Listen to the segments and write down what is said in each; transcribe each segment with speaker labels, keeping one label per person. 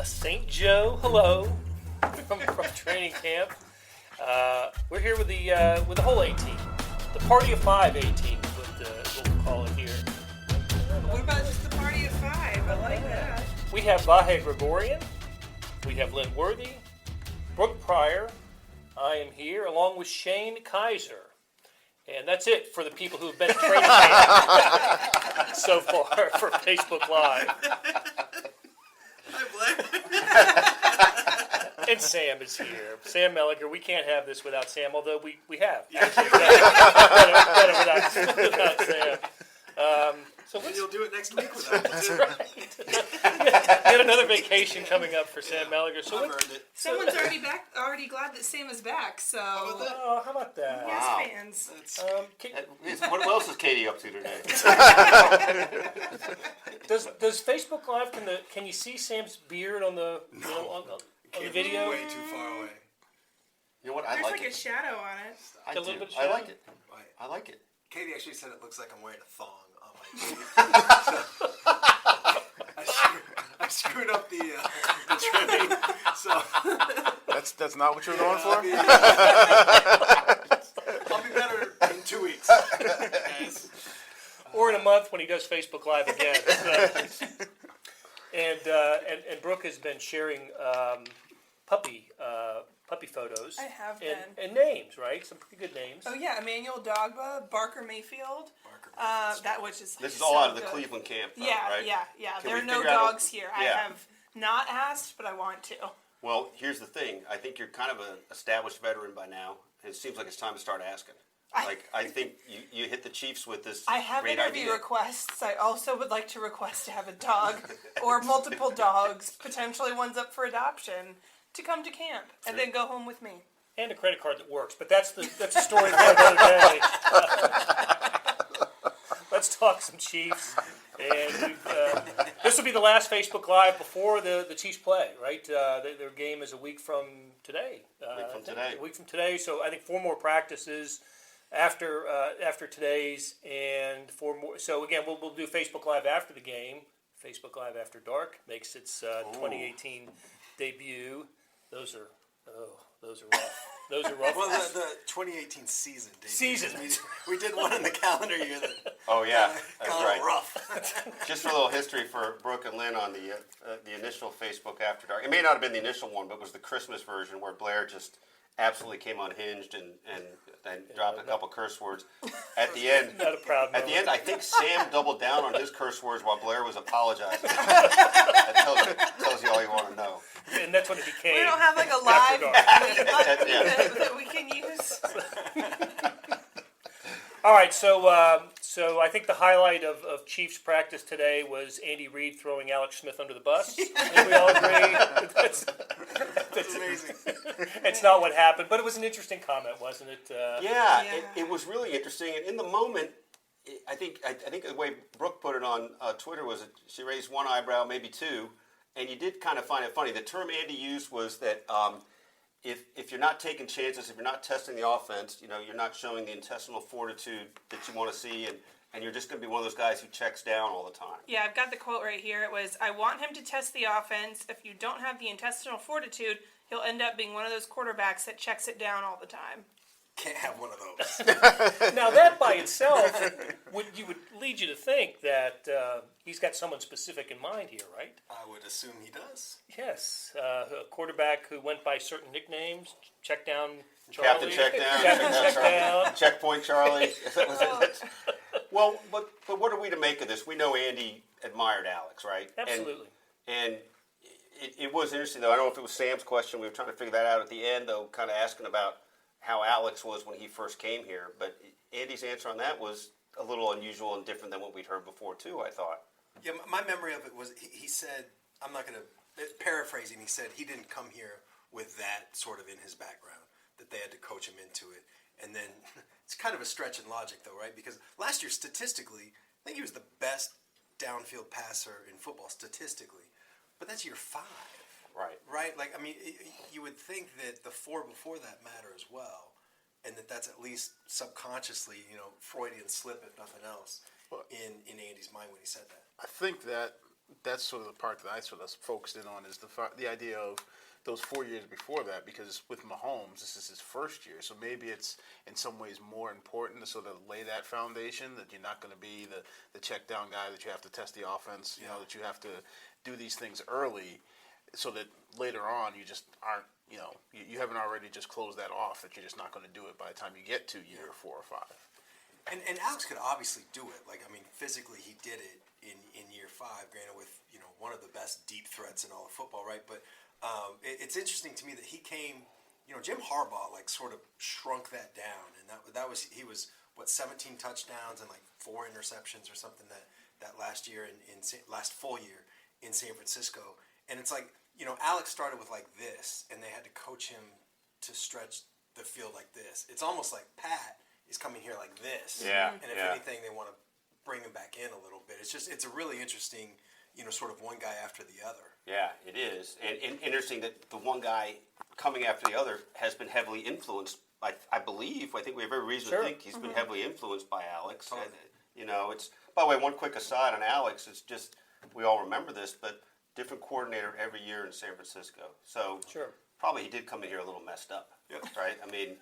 Speaker 1: St. Joe, hello, from training camp. We're here with the whole A team, the party of five A team, what we'll call it here.
Speaker 2: What about just the party of five? I like that.
Speaker 1: We have Vahe Gregorian, we have Lynn Worthy, Brooke Pryor. I am here along with Shane Kaiser. And that's it for the people who have been at training camp so far for Facebook Live.
Speaker 2: Hi, Blair.
Speaker 1: And Sam is here. Sam Mellinger. We can't have this without Sam, although we have.
Speaker 2: Yeah.
Speaker 1: Actually, better without Sam. So
Speaker 2: You'll do it next week without me.
Speaker 1: That's right. Get another vacation coming up for Sam Mellinger. So
Speaker 2: I've earned it.
Speaker 3: Someone's already glad that Sam is back, so
Speaker 1: how about that?
Speaker 3: yes,
Speaker 4: Wow.
Speaker 3: fans.
Speaker 4: What else is Katie up to today?
Speaker 1: Does Facebook Live can you see Sam's beard on the on the video?
Speaker 2: Way too far away.
Speaker 4: You know what? I
Speaker 3: There's
Speaker 4: like
Speaker 3: like a
Speaker 4: it.
Speaker 3: shadow on it.
Speaker 4: I
Speaker 1: A
Speaker 4: do.
Speaker 1: little bit of
Speaker 4: I like
Speaker 1: shadow?
Speaker 4: it. I like it.
Speaker 2: Katie actually said it looks like I'm wearing a thong on my teeth. I screwed up the trimming. So
Speaker 5: That's not what you were going for?
Speaker 2: I'll be better in 2 weeks.
Speaker 1: Or in a month when he does Facebook Live again. So. And Brooke has been sharing puppy photos.
Speaker 3: I have
Speaker 1: and,
Speaker 3: been.
Speaker 1: and names, right? Some pretty good names.
Speaker 3: Oh yeah, Emmanuel Dogba, Barker Mayfield. That which is
Speaker 4: This is
Speaker 3: so
Speaker 4: all out of the
Speaker 3: good.
Speaker 4: Cleveland camp, though,
Speaker 3: Yeah,
Speaker 4: right?
Speaker 3: yeah.
Speaker 4: Can
Speaker 3: There
Speaker 4: we
Speaker 3: are no
Speaker 4: figure out-
Speaker 3: dogs here. I
Speaker 4: Yeah.
Speaker 3: have not asked, but I want to.
Speaker 4: Well, here's the thing. I think you're kind of an established veteran by now. It seems like it's time to start asking. I think you hit the Chiefs with this
Speaker 3: I have
Speaker 4: great
Speaker 3: interview
Speaker 4: idea.
Speaker 3: requests. I also would like to request to have a dog or multiple dogs, potentially ones up for adoption, to come to camp and then go home with me.
Speaker 1: And a credit card that works. But that's a story for another day. Let's talk some Chiefs. And this will be the last Facebook Live before the Chiefs play, right? Their game is a week from today. A week from today. So I think 4 more practices after today's, and 4 more. So again, we'll do Facebook Live after the game. Facebook Live After Dark makes its 2018 debut. Those are rough. Those are rough.
Speaker 2: Well, the 2018 season. Dave.
Speaker 1: Season.
Speaker 2: We did one in the calendar year that
Speaker 4: Oh, yeah. That's
Speaker 2: got a
Speaker 4: right.
Speaker 2: little rough.
Speaker 4: Just a little history for Brooke and Lynn on the initial Facebook After Dark. It may not have been the initial one, but it was the Christmas version where Blair just absolutely came unhinged and dropped a couple curse words. At the end,
Speaker 1: Not a proud
Speaker 4: At the
Speaker 1: moment.
Speaker 4: end, I think Sam doubled down on his curse words while Blair was apologizing. That tells you all you want to know.
Speaker 1: And that's when it became.
Speaker 3: We don't have like a
Speaker 1: After
Speaker 3: live
Speaker 1: Dark.
Speaker 3: mute button
Speaker 4: Yeah.
Speaker 3: that we can use.
Speaker 1: All right, so I think the highlight of Chiefs practice today was Andy Reid throwing Alex Smith under the bus. I think we all agree. That's
Speaker 2: amazing.
Speaker 1: It's not what happened, but it was an interesting comment, wasn't it?
Speaker 4: Yeah,
Speaker 3: Yeah.
Speaker 4: it was really interesting. And in the moment, I think the way Brooke put it on Twitter was that she raised one eyebrow, maybe two, and you did kind of find it funny. The term Andy used was that if you're not taking chances, if you're not testing the offense, you're not showing the intestinal fortitude that you want to see, and you're just going to be one of those guys who checks down all the time.
Speaker 3: Yeah, I've got the quote right here. It was, "I want him to test the offense. If you don't have the intestinal fortitude, he'll end up being one of those quarterbacks that checks it down all the time."
Speaker 2: Can't have one of those.
Speaker 1: Now that by itself would lead you to think that he's got someone specific in mind here, right?
Speaker 2: I would assume he does.
Speaker 1: Yes, a quarterback who went by certain nicknames, check down Charlie.
Speaker 4: Captain check down.
Speaker 1: Captain check down.
Speaker 4: Checkpoint Charlie. Well, but what are we to make of this? We know Andy admired Alex, right?
Speaker 1: Absolutely.
Speaker 4: And it was interesting, though. I don't know if it was Sam's question. We were trying to figure that out at the end, though, kind of asking about how Alex was when he first came here. But Andy's answer on that was a little unusual and different than what we'd heard before, too, I thought.
Speaker 2: Yeah, my memory of it was he said, I'm not going to, paraphrasing, he said he didn't come here with that sort of in his background, that they had to coach him into it. And then it's kind of a stretch in logic, though, right? Because last year, statistically, I think he was the best downfield passer in football, statistically. But that's year 5. Right? Like, I mean, you would think that the 4 before that matter as well, and that's at least subconsciously, Freudian slip, if nothing else, in Andy's mind when he said that.
Speaker 5: I think that that's sort of the part that I sort of focused in on is the idea of those 4 years before that, because with Mahomes, this is his first year, so maybe it's in some ways more important to sort of lay that foundation that you're not going to be the check down guy, that you have to test the offense, you know, that you have to do these things early, so that later on you just aren't, you know, you haven't already just closed that off, that you're just not going to do it by the time you get to year 4 or 5.
Speaker 2: And Alex could obviously do it. Like, I mean, physically he did it in year 5, granted with, you know, one of the best deep threats in all of football, right? But it's interesting to me that he came, you know, Jim Harbaugh like sort of shrunk that down, and that was he was what 17 touchdowns and like 4 interceptions or something that last year last full year in San Francisco, and it's like, you know, Alex started with like this, and they had to coach him to stretch the field like this. It's almost like Pat is coming here like this, and if anything, they want to bring him back in a little bit. It's a really interesting, you know, sort of one guy after the other. Yeah,
Speaker 4: it is. And interesting that the one guy coming after the other has been heavily influenced, I think we have every reason to think he's been heavily influenced by Alex.
Speaker 2: Totally.
Speaker 4: You know, it's, by the way, one quick aside on Alex, it's just, we all remember this, but different coordinator every year in San Francisco. So probably he did come in here a little messed up, right? I mean,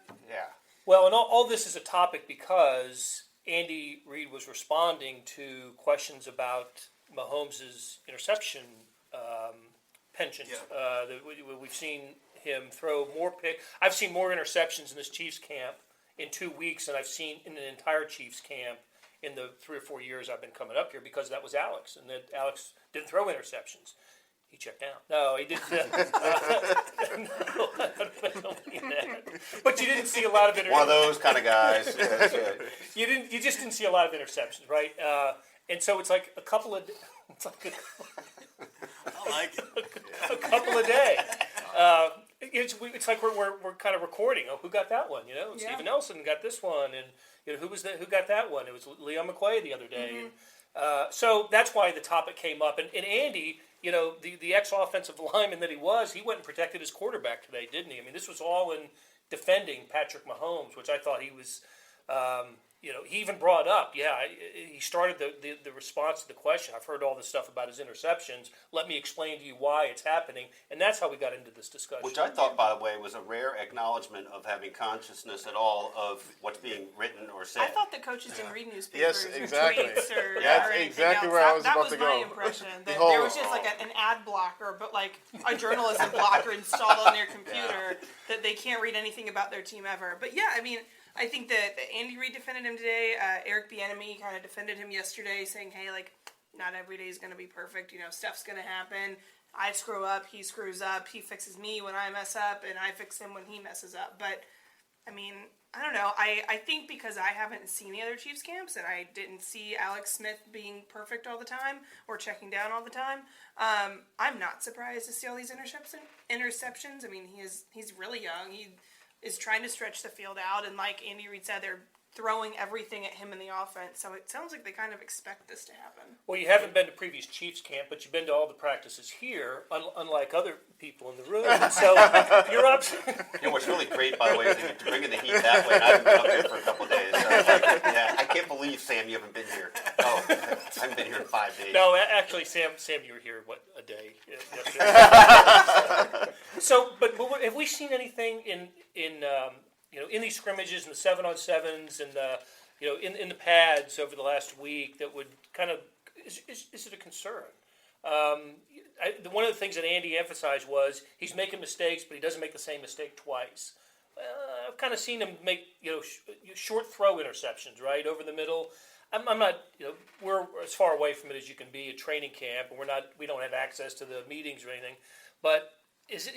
Speaker 1: Well, and all this is a topic because Andy Reid was responding to questions about Mahomes' interception penchant. We've seen him throw more I've seen more interceptions in this Chiefs camp in 2 weeks than I've seen in an entire Chiefs camp in the 3 or 4 years I've been coming up here, because that was Alex, and that Alex didn't throw interceptions. He checked down. No, he didn't. No, I don't mean that. But you didn't see a lot of interceptions.
Speaker 4: one of those kind of guys.
Speaker 1: You just didn't see a lot of interceptions, right? And so it's like a couple of.
Speaker 2: I like it.
Speaker 1: A couple a day. It's like we're kind of recording. Oh, who got that one? You know, Steven Nelson got this one, and you know who got that one? It was Leon McQuay the other day. And, so that's why the topic came up. And Andy, you know, the ex-offensive lineman that he went and protected his quarterback today, didn't he? I mean, this was all in defending Patrick Mahomes, which I thought he was. You know, he even brought up, he started the response to the question. I've heard all this stuff about his interceptions. Let me explain to you why it's happening. And that's how we got into this discussion.
Speaker 4: Which I thought, by the way, was a rare acknowledgement of having consciousness at all of what's being written or said.
Speaker 3: I thought the coaches didn't read newspapers
Speaker 5: Yes, exactly.
Speaker 3: or tweets or
Speaker 5: That's
Speaker 3: anything
Speaker 5: exactly
Speaker 3: else.
Speaker 5: where I was
Speaker 3: that
Speaker 5: about to
Speaker 3: was my
Speaker 5: go.
Speaker 3: impression. That
Speaker 5: whole-
Speaker 3: there was just like an ad blocker, but like a journalism blocker installed on their computer that they can't read anything about their team ever. But yeah, I mean, I think that Andy Reid defended him today. Eric Bieniemy kind of defended him yesterday, saying, hey, like, not every day is going to be perfect. You know, stuff's going to happen. I screw up. He screws up. He fixes me when I mess up, and I fix him when he messes up. But, I mean, I don't know. I think because I haven't seen the other Chiefs camps, and I didn't see Alex Smith being perfect all the time or checking down all the time, I'm not surprised to see all these interceptions. I mean, he's really young. He is trying to stretch the field out, and like Andy Reid said, they're throwing everything at him in the offense, so it sounds like they kind of expect this to happen.
Speaker 1: Well, you haven't been to previous Chiefs camp, but you've been to all the practices here, unlike other people in the room. And so you're up.
Speaker 4: You know what's really great, by the way, is that you're bringing the heat that way, and I haven't been up there for a couple of days. So I can't believe, Sam, you haven't been here. Oh, I haven't been here in 5 days.
Speaker 1: No, actually, Sam, you were here, a day? So, but have we seen anything in these scrimmages and the 7-on-7s and in the pads over the last week that would kind of is it a concern? One of the things that Andy emphasized was he's making mistakes, but he doesn't make the same mistake twice. I've kind of seen him make short throw interceptions right over the middle. I'm not, we're as far away from it as you can be at training camp, and we don't have access to the meetings or anything. But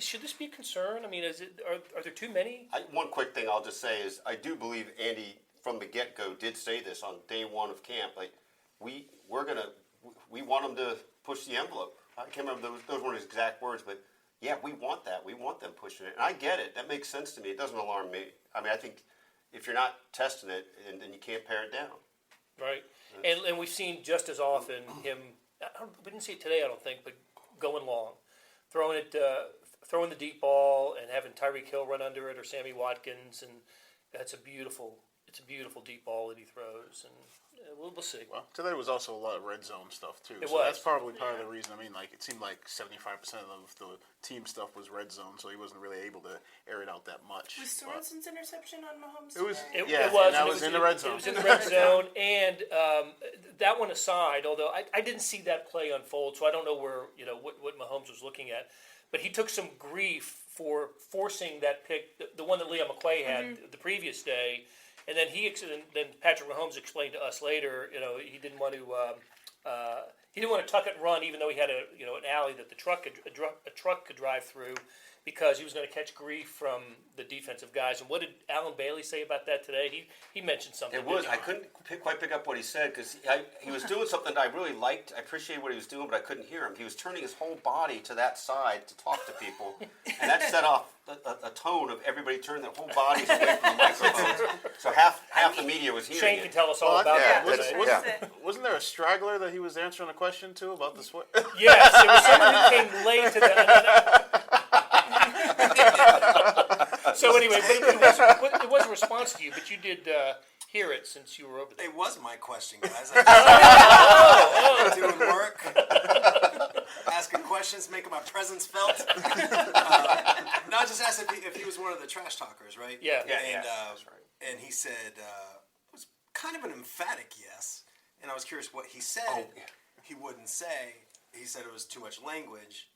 Speaker 1: should this be a concern? I mean, are there too many?
Speaker 4: One quick thing I'll just say is I do believe Andy from the get-go did say this on day one of camp. Like we want him to push the envelope. I can't remember those weren't his exact words, but yeah, we want that. We want them pushing it, and I get it. That makes sense to me. It doesn't alarm me. I mean, I think if you're not testing it, then you can't pare it down.
Speaker 1: Right, and we've seen just as often him. We didn't see it today, I don't think, but going long, throwing the deep ball and having Tyreek Hill run under it or Sammy Watkins, and it's a beautiful deep ball that he throws, and we'll see.
Speaker 5: Well, today was also a lot of red zone stuff too.
Speaker 1: It
Speaker 5: so
Speaker 1: was.
Speaker 5: That's probably part of the reason. I mean, like it seemed like 75% of the team stuff was red zone, so he wasn't really able to air it out that much.
Speaker 3: Was Sorensen's interception on Mahomes?
Speaker 5: It was.
Speaker 3: today?
Speaker 1: It was.
Speaker 5: And that
Speaker 1: and
Speaker 5: was in the red zone.
Speaker 1: It was in the red zone, and that one aside, although I didn't see that play unfold, so I don't know where what Mahomes was looking at, but he took some grief for forcing that pick, the one that Leo McQuay had the previous day, and then then Patrick Mahomes explained to us later, he didn't want to tuck it and run, even though he had an alley that a truck could drive through, because he was going to catch grief from the defensive guys. And what did Alan Bailey say about that today? He mentioned something.
Speaker 4: It was. I couldn't quite pick up what he said because he was doing something that I really liked. I appreciated what he was doing, but I couldn't hear him. He was turning his whole body to that side to talk to people, and that set off a tone of everybody turning their whole bodies away from the microphone. So half the media was hearing
Speaker 1: Shane
Speaker 4: it.
Speaker 1: can tell us all about that.
Speaker 5: Wasn't there a straggler that he was answering a question to about the sweat?
Speaker 1: Yes, there was someone who came late to that. So anyway, but it was a response to you, but you did hear it since you were over there.
Speaker 2: It was my question, guys. I doing work, asking questions, making my presence felt. No, I just asked if he was one of the trash talkers, right?
Speaker 1: Yeah.
Speaker 2: And
Speaker 4: that's right.
Speaker 2: and he said it was kind of an emphatic yes, and I was curious what he said.
Speaker 4: Oh, yeah.
Speaker 2: He wouldn't say. He said it was too much language.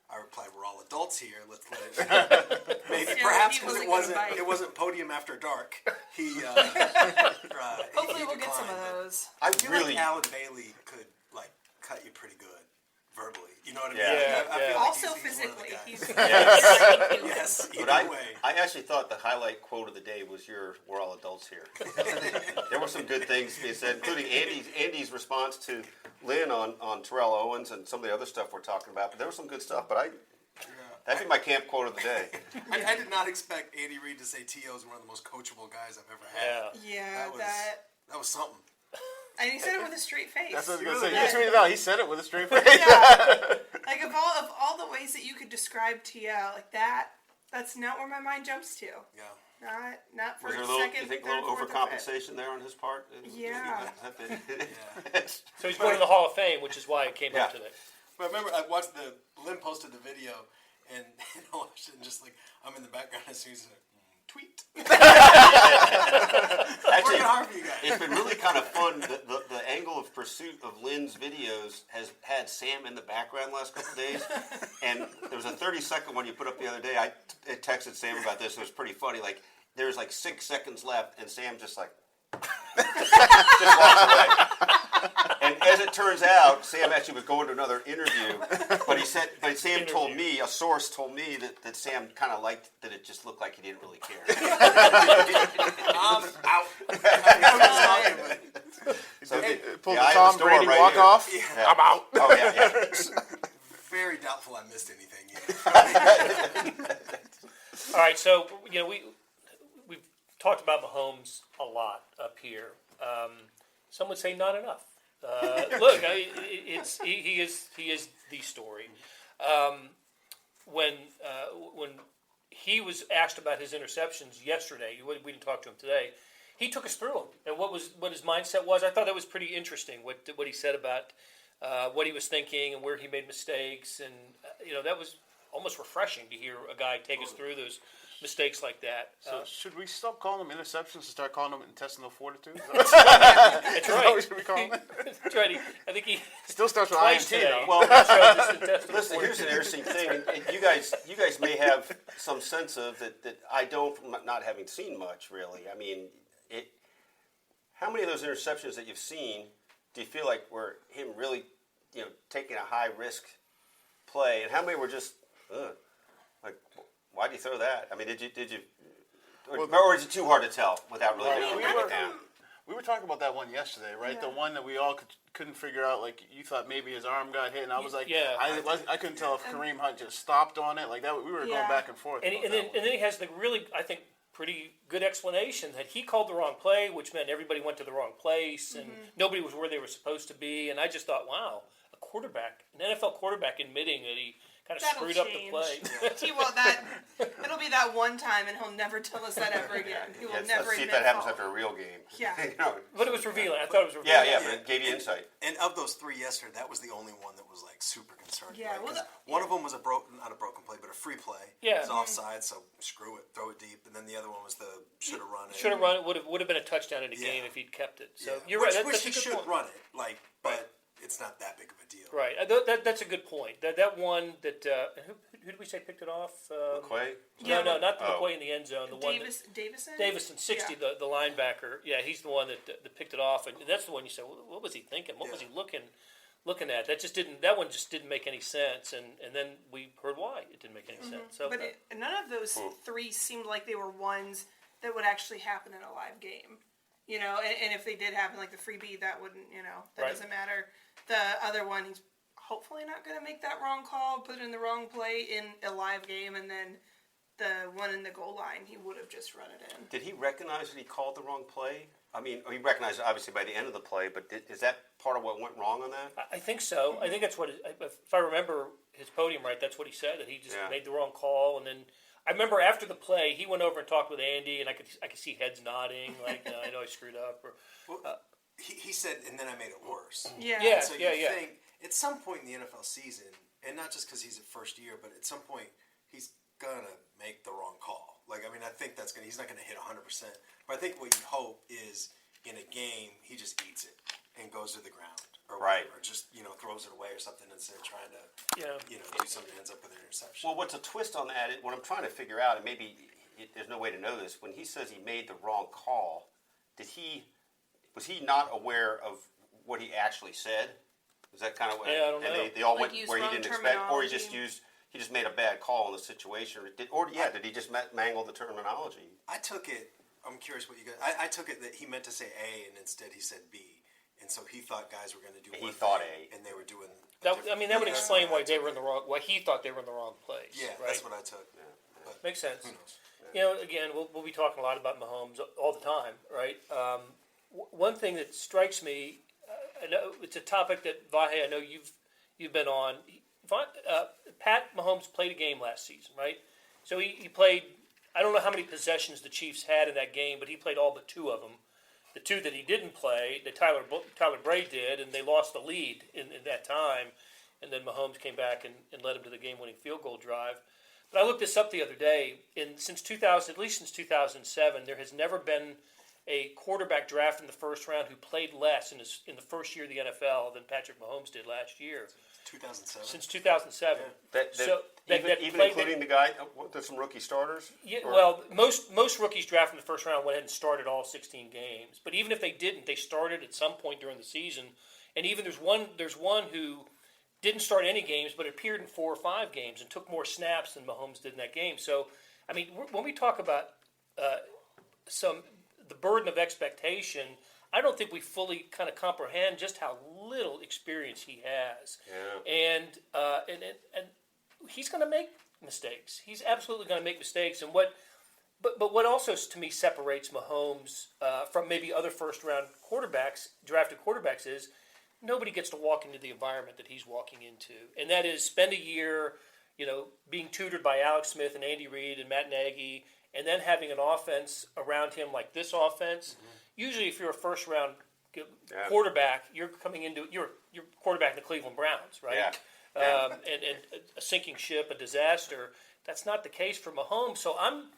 Speaker 2: I replied, "We're all adults here. Let's let it." Maybe perhaps because it wasn't Podium After Dark.
Speaker 3: Hopefully, we'll get some of those.
Speaker 2: I feel like Alan Bailey could cut you pretty good verbally. You know what I mean?
Speaker 4: Yeah.
Speaker 2: I feel like
Speaker 3: Also
Speaker 2: he's
Speaker 3: physically,
Speaker 2: one of the guys. Yes.
Speaker 4: But I actually thought the highlight quote of the day was "We're all adults here." There were some good things being said, including Andy's response to Lynn on Terrell Owens and some of the other stuff we're talking about. But there was some good stuff. But that'd be my camp quote of the day.
Speaker 2: I did not expect Andy Reid to say T.O. is one of the most coachable guys I've ever had.
Speaker 3: Yeah,
Speaker 2: that was something.
Speaker 3: And he said it with a straight face.
Speaker 5: That's what I was going to say. You tweeted it out. He said it with a straight face.
Speaker 3: Yeah. Like of all the ways that you could describe TL, like that's not where my mind jumps to.
Speaker 2: Yeah.
Speaker 3: Not for
Speaker 4: Was there
Speaker 3: second,
Speaker 4: you think
Speaker 3: third,
Speaker 4: a little
Speaker 3: fourth, or
Speaker 4: overcompensation there on his part?
Speaker 3: Yeah.
Speaker 1: So he's going to the Hall of Fame, which is why it came up today.
Speaker 2: But I remember I watched Lynn posted the video, and I watched it, and just I'm in the background as soon as tweet.
Speaker 4: Actually,
Speaker 2: working hard for you guys.
Speaker 4: It's been really kind of fun. The angle of pursuit of Lynn's videos has had Sam in the background the last couple of days. And there was a 30-second one you put up the other day. I texted Sam about this. It was pretty funny. There's 6 seconds left, and Sam just just walks away. And as it turns out, Sam actually was going to another interview, but Sam told me, a source told me that Sam kind of liked that it just looked like he didn't really care.
Speaker 2: I'm out.
Speaker 5: So pulled
Speaker 4: yeah,
Speaker 5: the Tom Brady
Speaker 4: right
Speaker 5: walk
Speaker 4: here.
Speaker 5: off.
Speaker 4: Yeah.
Speaker 5: I'm out.
Speaker 4: Oh yeah.
Speaker 2: Very doubtful I missed anything.
Speaker 1: All right, so we've talked about Mahomes a lot up here. Some would say not enough. Look, he is the story. When he was asked about his interceptions yesterday, we didn't talk to him today. He took us through them, and what his mindset was. I thought that was pretty interesting. What he said about what he was thinking and where he made mistakes, and that was almost refreshing to hear a guy take us through those mistakes like that.
Speaker 5: So should we stop calling them interceptions and start calling them intestinal fortitude?
Speaker 1: That's
Speaker 5: Is that
Speaker 1: right.
Speaker 5: what should we call them?
Speaker 1: That's right. I think he
Speaker 5: Still starts with
Speaker 1: twice
Speaker 5: INT
Speaker 1: today.
Speaker 5: though.
Speaker 4: Well, listen. Here's an interesting thing, and you guys may have some sense of that I don't, from not having seen much really. I mean, how many of those interceptions that you've seen do you feel like were him really, taking a high risk play, and how many were just why'd you throw that? I mean, did you, or is it too hard to tell without really being able to break it down?
Speaker 5: We were talking about that one yesterday, right?
Speaker 3: Yeah.
Speaker 5: The one that we all couldn't figure out. You thought maybe his arm got hit, and I was like,
Speaker 1: Yeah.
Speaker 5: I couldn't tell if Kareem Hunt just stopped on it. Like that, we were going back and forth.
Speaker 1: And then he has the really, I think, pretty good explanation that he called the wrong play, which meant everybody went to the wrong place, and nobody was where they were supposed to be. And I just thought, wow, an NFL quarterback admitting that he kind of
Speaker 3: That'll
Speaker 1: screwed up the
Speaker 3: change.
Speaker 1: play.
Speaker 3: Well, it'll be that one time, and he'll never tell us that ever again. He will never
Speaker 4: let's see if
Speaker 3: admit
Speaker 4: that happens
Speaker 3: fault.
Speaker 4: after a real game.
Speaker 3: Yeah.
Speaker 1: But it was revealing. I thought it was revealing.
Speaker 4: Yeah, but it gave you insight.
Speaker 2: And of those three yesterday, that was the only one that was like super concerning.
Speaker 3: Yeah,
Speaker 2: right?
Speaker 3: well,
Speaker 2: 'Cause one of them was not a broken play, but a free play.
Speaker 1: Yeah.
Speaker 2: It was offside, so screw it, throw it deep. And then the other one was the should have run it.
Speaker 1: Should have run it. Would have been a touchdown in the
Speaker 2: Yeah.
Speaker 1: game if he'd kept it. So
Speaker 2: Yeah.
Speaker 1: you're right.
Speaker 2: Which
Speaker 1: That's
Speaker 2: he
Speaker 1: a good
Speaker 2: should
Speaker 1: point.
Speaker 2: run it, but it's not that big of a deal.
Speaker 1: Right. That's a good point. That one that who did we say picked it off?
Speaker 4: McQuay?
Speaker 1: No, not the
Speaker 4: Oh.
Speaker 1: McQuay in the end zone. The one
Speaker 3: Davison?
Speaker 1: Davison, 60,
Speaker 3: Yeah.
Speaker 1: the linebacker. Yeah, he's the one that picked it off, and that's the one you said. What was he thinking? What was he looking at? That one just didn't make any sense, and then we heard why it didn't make any sense. So,
Speaker 3: But none of those three seemed like they were ones that would actually happen in a live game. And if they did happen, like the freebie, that wouldn't, that
Speaker 1: Right.
Speaker 3: doesn't matter. The other one, he's hopefully not going to make that wrong call, put it in the wrong play in a live game, and then the one in the goal line, he would have just run it in.
Speaker 4: Did he recognize that he called the wrong play? I mean, he recognized it obviously by the end of the play, but is that part of what went wrong on that?
Speaker 1: I think so. I think that's what, if I remember his podium right, that's what he said, that he just made the wrong call. And then I remember after the play, he went over and talked with Andy, and I could see heads nodding, like, I know I screwed up.
Speaker 2: He said, and then I made it worse.
Speaker 3: Yeah.
Speaker 1: Yeah.
Speaker 2: So you think at some point in the NFL season, and not just because he's at first year, but at some point he's gonna make the wrong call. I think he's not gonna hit 100%. But I think what you hope is in a game he just eats it and goes to the ground or whatever, or just throws it away or something instead of trying to do something that ends up with an interception.
Speaker 4: Well, what's a twist on that? What I'm trying to figure out, and maybe there's no way to know this, when he says he made the wrong call, was he not aware of what he actually said? Is that kind of what?
Speaker 1: Yeah, I don't know.
Speaker 4: And they all
Speaker 3: Like
Speaker 4: went
Speaker 3: use
Speaker 4: where he
Speaker 3: wrong
Speaker 4: didn't expect, or he
Speaker 3: terminology.
Speaker 4: just made a bad call in the situation, did he just mangle the terminology?
Speaker 2: I took it. I'm curious what you guys. I took it that he meant to say A and instead he said B, and so he thought guys were going to do.
Speaker 4: He
Speaker 2: one
Speaker 4: thought
Speaker 2: thing,
Speaker 4: A.
Speaker 2: and they were doing.
Speaker 1: that would explain why they were in the wrong. Why he thought they were in the wrong place.
Speaker 2: Yeah,
Speaker 1: right?
Speaker 2: that's what I took. But
Speaker 1: Makes sense.
Speaker 2: who knows?
Speaker 1: Again, we'll be talking a lot about Mahomes all the time, right? One thing that strikes me, I know it's a topic that Vahe, I know you've been on. Pat Mahomes played a game last season, right? So he played. I don't know how many possessions the Chiefs had in that game, but he played all but two of them. The two that he didn't play, that Tyler Bray did, and they lost the lead in that time. And then Mahomes came back and led him to the game-winning field goal drive. But I looked this up the other day. Since 2007, there has never been a quarterback drafted in the first round who played less in the first year of the NFL than Patrick Mahomes did last year.
Speaker 2: 2007.
Speaker 1: Since 2007.
Speaker 4: Even including the guy, there's some rookie starters?
Speaker 1: Yeah, well, most rookies drafted in the first round went ahead and started all 16 games. But even if they didn't, they started at some point during the season. And even there's one who didn't start any games, but appeared in 4 or 5 games and took more snaps than Mahomes did in that game. So, I mean, when we talk about the burden of expectation, I don't think we fully kind of comprehend just how little experience he has.
Speaker 4: Yeah.
Speaker 1: And he's going to make mistakes. He's absolutely going to make mistakes. And but what also to me separates Mahomes from maybe other first round drafted quarterbacks is nobody gets to walk into the environment that he's walking into, and that is spend a year, being tutored by Alex Smith and Andy Reid and Matt Nagy, and then having an offense around him like this offense. Mm-hmm. Usually, if you're a first round quarterback, you're coming into you're quarterback the Cleveland Browns, right?
Speaker 4: Yeah.
Speaker 1: And a sinking ship, a disaster. That's not the case for Mahomes. So I'm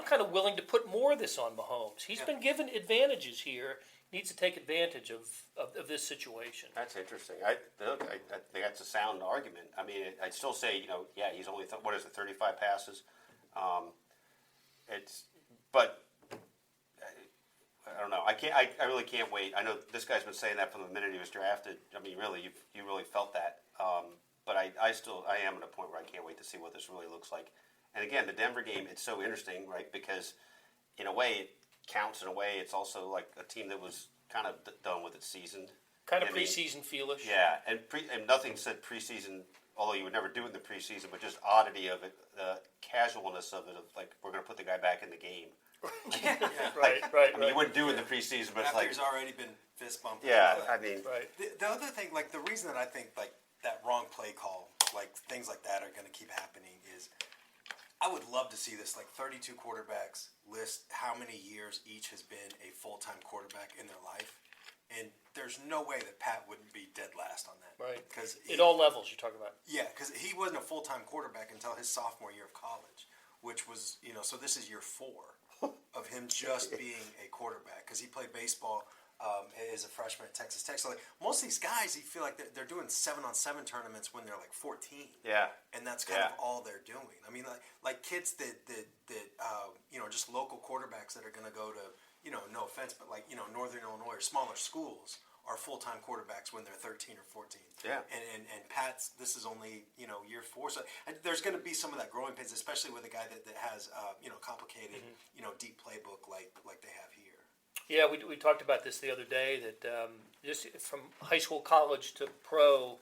Speaker 1: kind of willing to put more of this on Mahomes. He's been given advantages here. Needs to take advantage of this situation.
Speaker 4: That's interesting. I think that's a sound argument. I mean, I'd still say, he's only 35 passes. But I don't know. I really can't wait. I know this guy's been saying that from the minute he was drafted. I mean, really, you really felt that. But I am at a point where I can't wait to see what this really looks like. And again, the Denver game, it's so interesting, right? Because in a way, it counts. In a way, it's also like a team that was kind of done with its season.
Speaker 1: Kind of preseason feelish.
Speaker 4: Yeah, and nothing said preseason, although you would never do it in the preseason, but just oddity of it, the casualness of it, of like, we're going to put the guy back in the game.
Speaker 1: Right.
Speaker 4: I mean, you wouldn't do it in the preseason, but it's
Speaker 2: After
Speaker 4: like...
Speaker 2: he's already been fist bumping.
Speaker 4: Yeah, I mean...
Speaker 1: Right.
Speaker 2: The other thing, like the reason that I think like that wrong play call, like things like that are going to keep happening. Is I would love to see this, like 32 quarterbacks list how many years each has been a full-time quarterback in their life. And there's no way that Pat wouldn't be dead last on that.
Speaker 1: Right.
Speaker 2: Because
Speaker 1: at all levels you're talking about.
Speaker 2: Yeah, because he wasn't a full-time quarterback until his sophomore year of college, which was, so this is year 4 of him just being a quarterback, because he played baseball as a freshman at Texas Tech. So like, most of these guys, you feel like they're doing 7-on-7 tournaments when they're like 14.
Speaker 4: Yeah.
Speaker 2: And that's kind of all they're doing. I mean, like kids that just local quarterbacks that are going to go to, no offense, but like, Northern Illinois or smaller schools are full-time quarterbacks when they're 13 or 14.
Speaker 4: Yeah.
Speaker 2: And Pat's, this is only, year 4. So there's going to be some of that growing pains, especially with a guy that has, complicated, deep playbook like they have here.
Speaker 1: Yeah, we talked about this the other day, that just from high school, college to pro,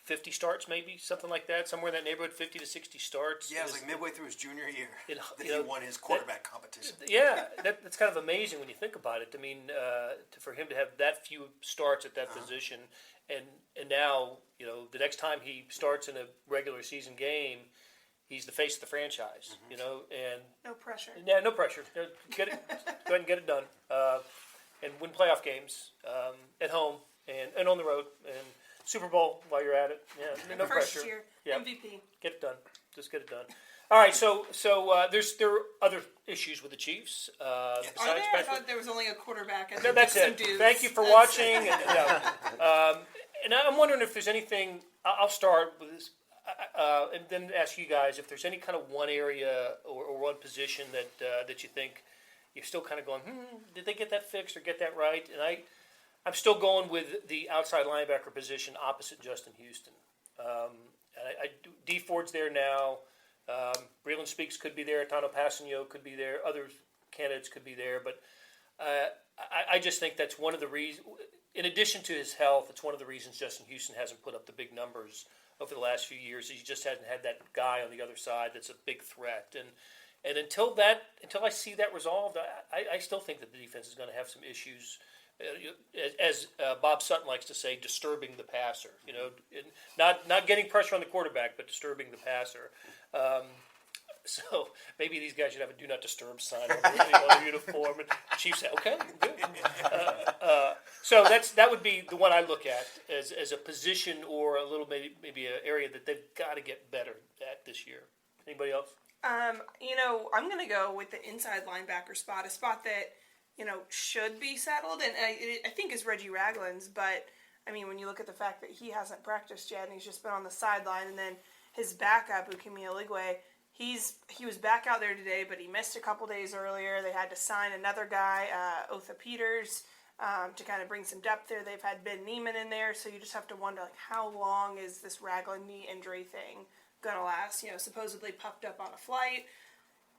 Speaker 1: 50 starts maybe, something like that, somewhere in that neighborhood, 50 to 60 starts.
Speaker 2: Yeah, it was like midway through his junior year that
Speaker 1: he
Speaker 2: won his quarterback competition.
Speaker 1: Yeah, that's kind of amazing when you think about it. I mean, for him to have that few starts at that position, and now, the next time he starts in a regular season game, he's the face of the franchise, and
Speaker 3: No pressure.
Speaker 1: yeah, no pressure. Get it, go ahead and get it done, and win playoff games at home and on the road, and Super Bowl while you're at it. Yeah, no
Speaker 3: First
Speaker 1: pressure.
Speaker 3: year,
Speaker 1: Yeah.
Speaker 3: MVP.
Speaker 1: Get it done. Just get it done. All right, so there are other issues with the Chiefs
Speaker 3: Are there?
Speaker 1: besides
Speaker 3: I
Speaker 1: Patrick.
Speaker 3: thought there was only a quarterback. And
Speaker 1: No, that's
Speaker 3: some
Speaker 1: it.
Speaker 3: dudes.
Speaker 1: Thank you for
Speaker 3: That's
Speaker 1: watching. And I'm wondering if there's anything. I'll start with this, and then ask you guys if there's any kind of one area or one position that you think you're still kind of going, did they get that fixed or get that right? And I'm still going with the outside linebacker position opposite Justin Houston. D Ford's there now. Breland Speaks could be there. Tano Passanio could be there. Other candidates could be there. But I just think that's one of the reasons. In addition to his health, it's one of the reasons Justin Houston hasn't put up the big numbers over the last few years. He just hasn't had that guy on the other side that's a big threat. And until I see that resolved, I still think that the defense is going to have some issues. As Bob Sutton likes to say, disturbing the passer. Not getting pressure on the quarterback, but disturbing the passer. So maybe these guys should have a "Do Not Disturb" sign on their uniform. And the Chiefs say, "Okay, good." So that would be the one I look at as a position or a little maybe an area that they've got to get better at this year. Anybody else?
Speaker 3: I'm going to go with the inside linebacker spot, a spot that, should be settled, and I think is Reggie Ragland's, but, I mean, when you look at the fact that he hasn't practiced yet, and he's just been on the sideline, and then his backup, Ukemi Oligwe, he was back out there today, but he missed a couple days earlier. They had to sign another guy, Otha Peters, to kind of bring some depth there. They've had Ben Neiman in there, so you just have to wonder, how long is this Ragland knee injury thing going to last? Supposedly puffed up on a flight.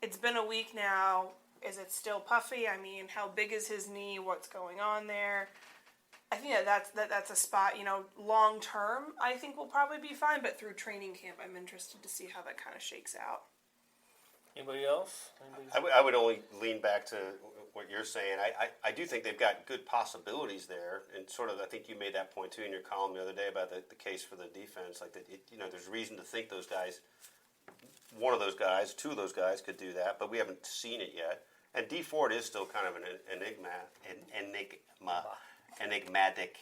Speaker 3: It's been a week now. Is it still puffy? I mean, how big is his knee? What's going on there? I think that's a spot, long term, I think will probably be fine, but through training camp, I'm interested to see how that kind of shakes out.
Speaker 1: Anybody else?
Speaker 4: I would only lean back to what you're saying. I do think they've got good possibilities there, and sort of I think you made that point too in your column the other day about the case for the defense. Like there's reason to think those guys, one of those guys, two of those guys could do that, but we haven't seen it yet. And D Ford is still kind of an enigmatic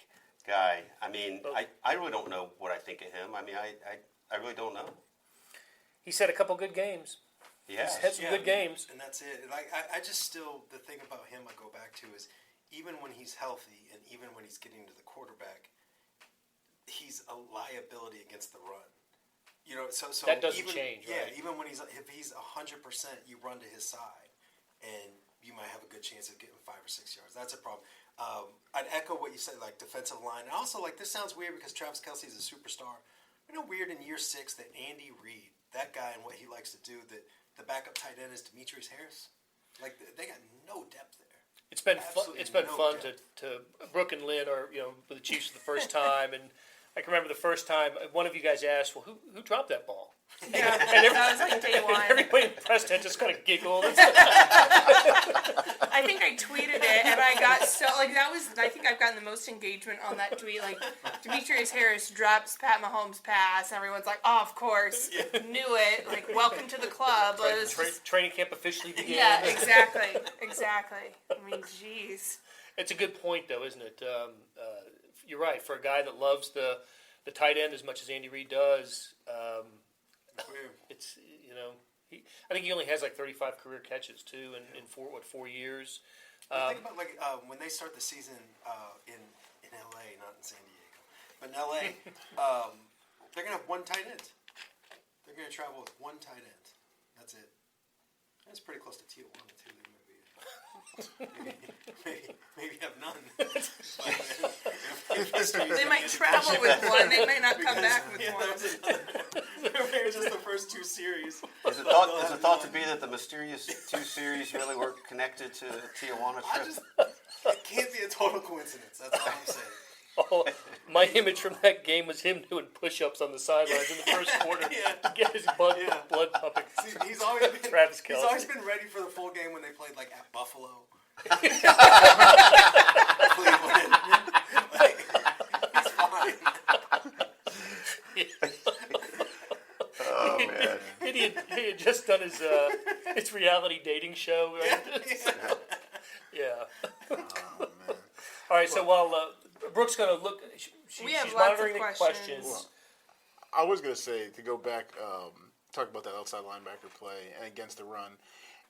Speaker 4: guy. I mean, I really don't know what I think of him. I mean, I really don't know.
Speaker 1: He's had a couple good games.
Speaker 4: Yeah,
Speaker 1: He's had some good games.
Speaker 2: And that's it. Like I just still, the thing about him I go back to is even when he's healthy and even when he's getting to the quarterback, he's a liability against the run. So
Speaker 1: that doesn't
Speaker 2: even,
Speaker 1: change.
Speaker 2: Yeah,
Speaker 1: right?
Speaker 2: even when if he's 100%, you run to his side, and you might have a good chance of getting 5 or 6 yards. That's a problem. I'd echo what you said, like defensive line, and also like this sounds weird because Travis Kelce is a superstar. Weird in year 6 that Andy Reid, that guy, and what he likes to do, that the backup tight end is Demetrius Harris. Like they got no depth there.
Speaker 1: It's been fun. It's been fun to Brooke and Lynn are with the Chiefs for the first time, and I can remember the first time one of you guys asked, "Well, who dropped that ball?"
Speaker 3: Yeah,
Speaker 1: And
Speaker 3: that was like day one.
Speaker 1: everybody in the press tent just kind of giggled.
Speaker 3: I think I tweeted it, and I got so like that was. I think I've gotten the most engagement on that tweet. Like Demetrius Harris drops Pat Mahomes' pass, and everyone's like, "Oh, of course, knew it." Like, welcome to the club. But it was just-
Speaker 1: Training camp officially began.
Speaker 3: yeah, exactly. I mean, jeez.
Speaker 1: It's a good point, though, isn't it? You're right. For a guy that loves the tight end as much as Andy Reid does, it's I think he only has like 35 career catches too in 4 years.
Speaker 2: Think about when they start the season in LA, not in San Diego, but in LA, they're gonna have one tight end. They're gonna travel with one tight end. That's it. That's pretty close to Tijuana too. Maybe have none.
Speaker 3: They might travel with one. They may not come back with one.
Speaker 2: It's just the first 2 series.
Speaker 4: Is the thought to be that the mysterious 2 series really were connected to the Tijuana trip?
Speaker 2: It can't be a total coincidence. That's all I'm saying.
Speaker 1: Oh, my image from that game was him doing push-ups on the sidelines in the first quarter to get his blood pumping.
Speaker 2: See, he's always been
Speaker 1: Travis
Speaker 2: He's
Speaker 1: Kelce.
Speaker 2: always been ready for the full game when they played like at Buffalo, Cleveland. He's fine.
Speaker 4: Oh man!
Speaker 1: He had just done his reality dating show. Right? Yeah.
Speaker 5: Oh, man.
Speaker 1: All right. So while Brooke's going to look,
Speaker 3: We have
Speaker 1: she's
Speaker 3: lots of
Speaker 1: monitoring the
Speaker 3: questions.
Speaker 1: questions.
Speaker 5: I was going to say, to go back, talk about that outside linebacker play and against the run.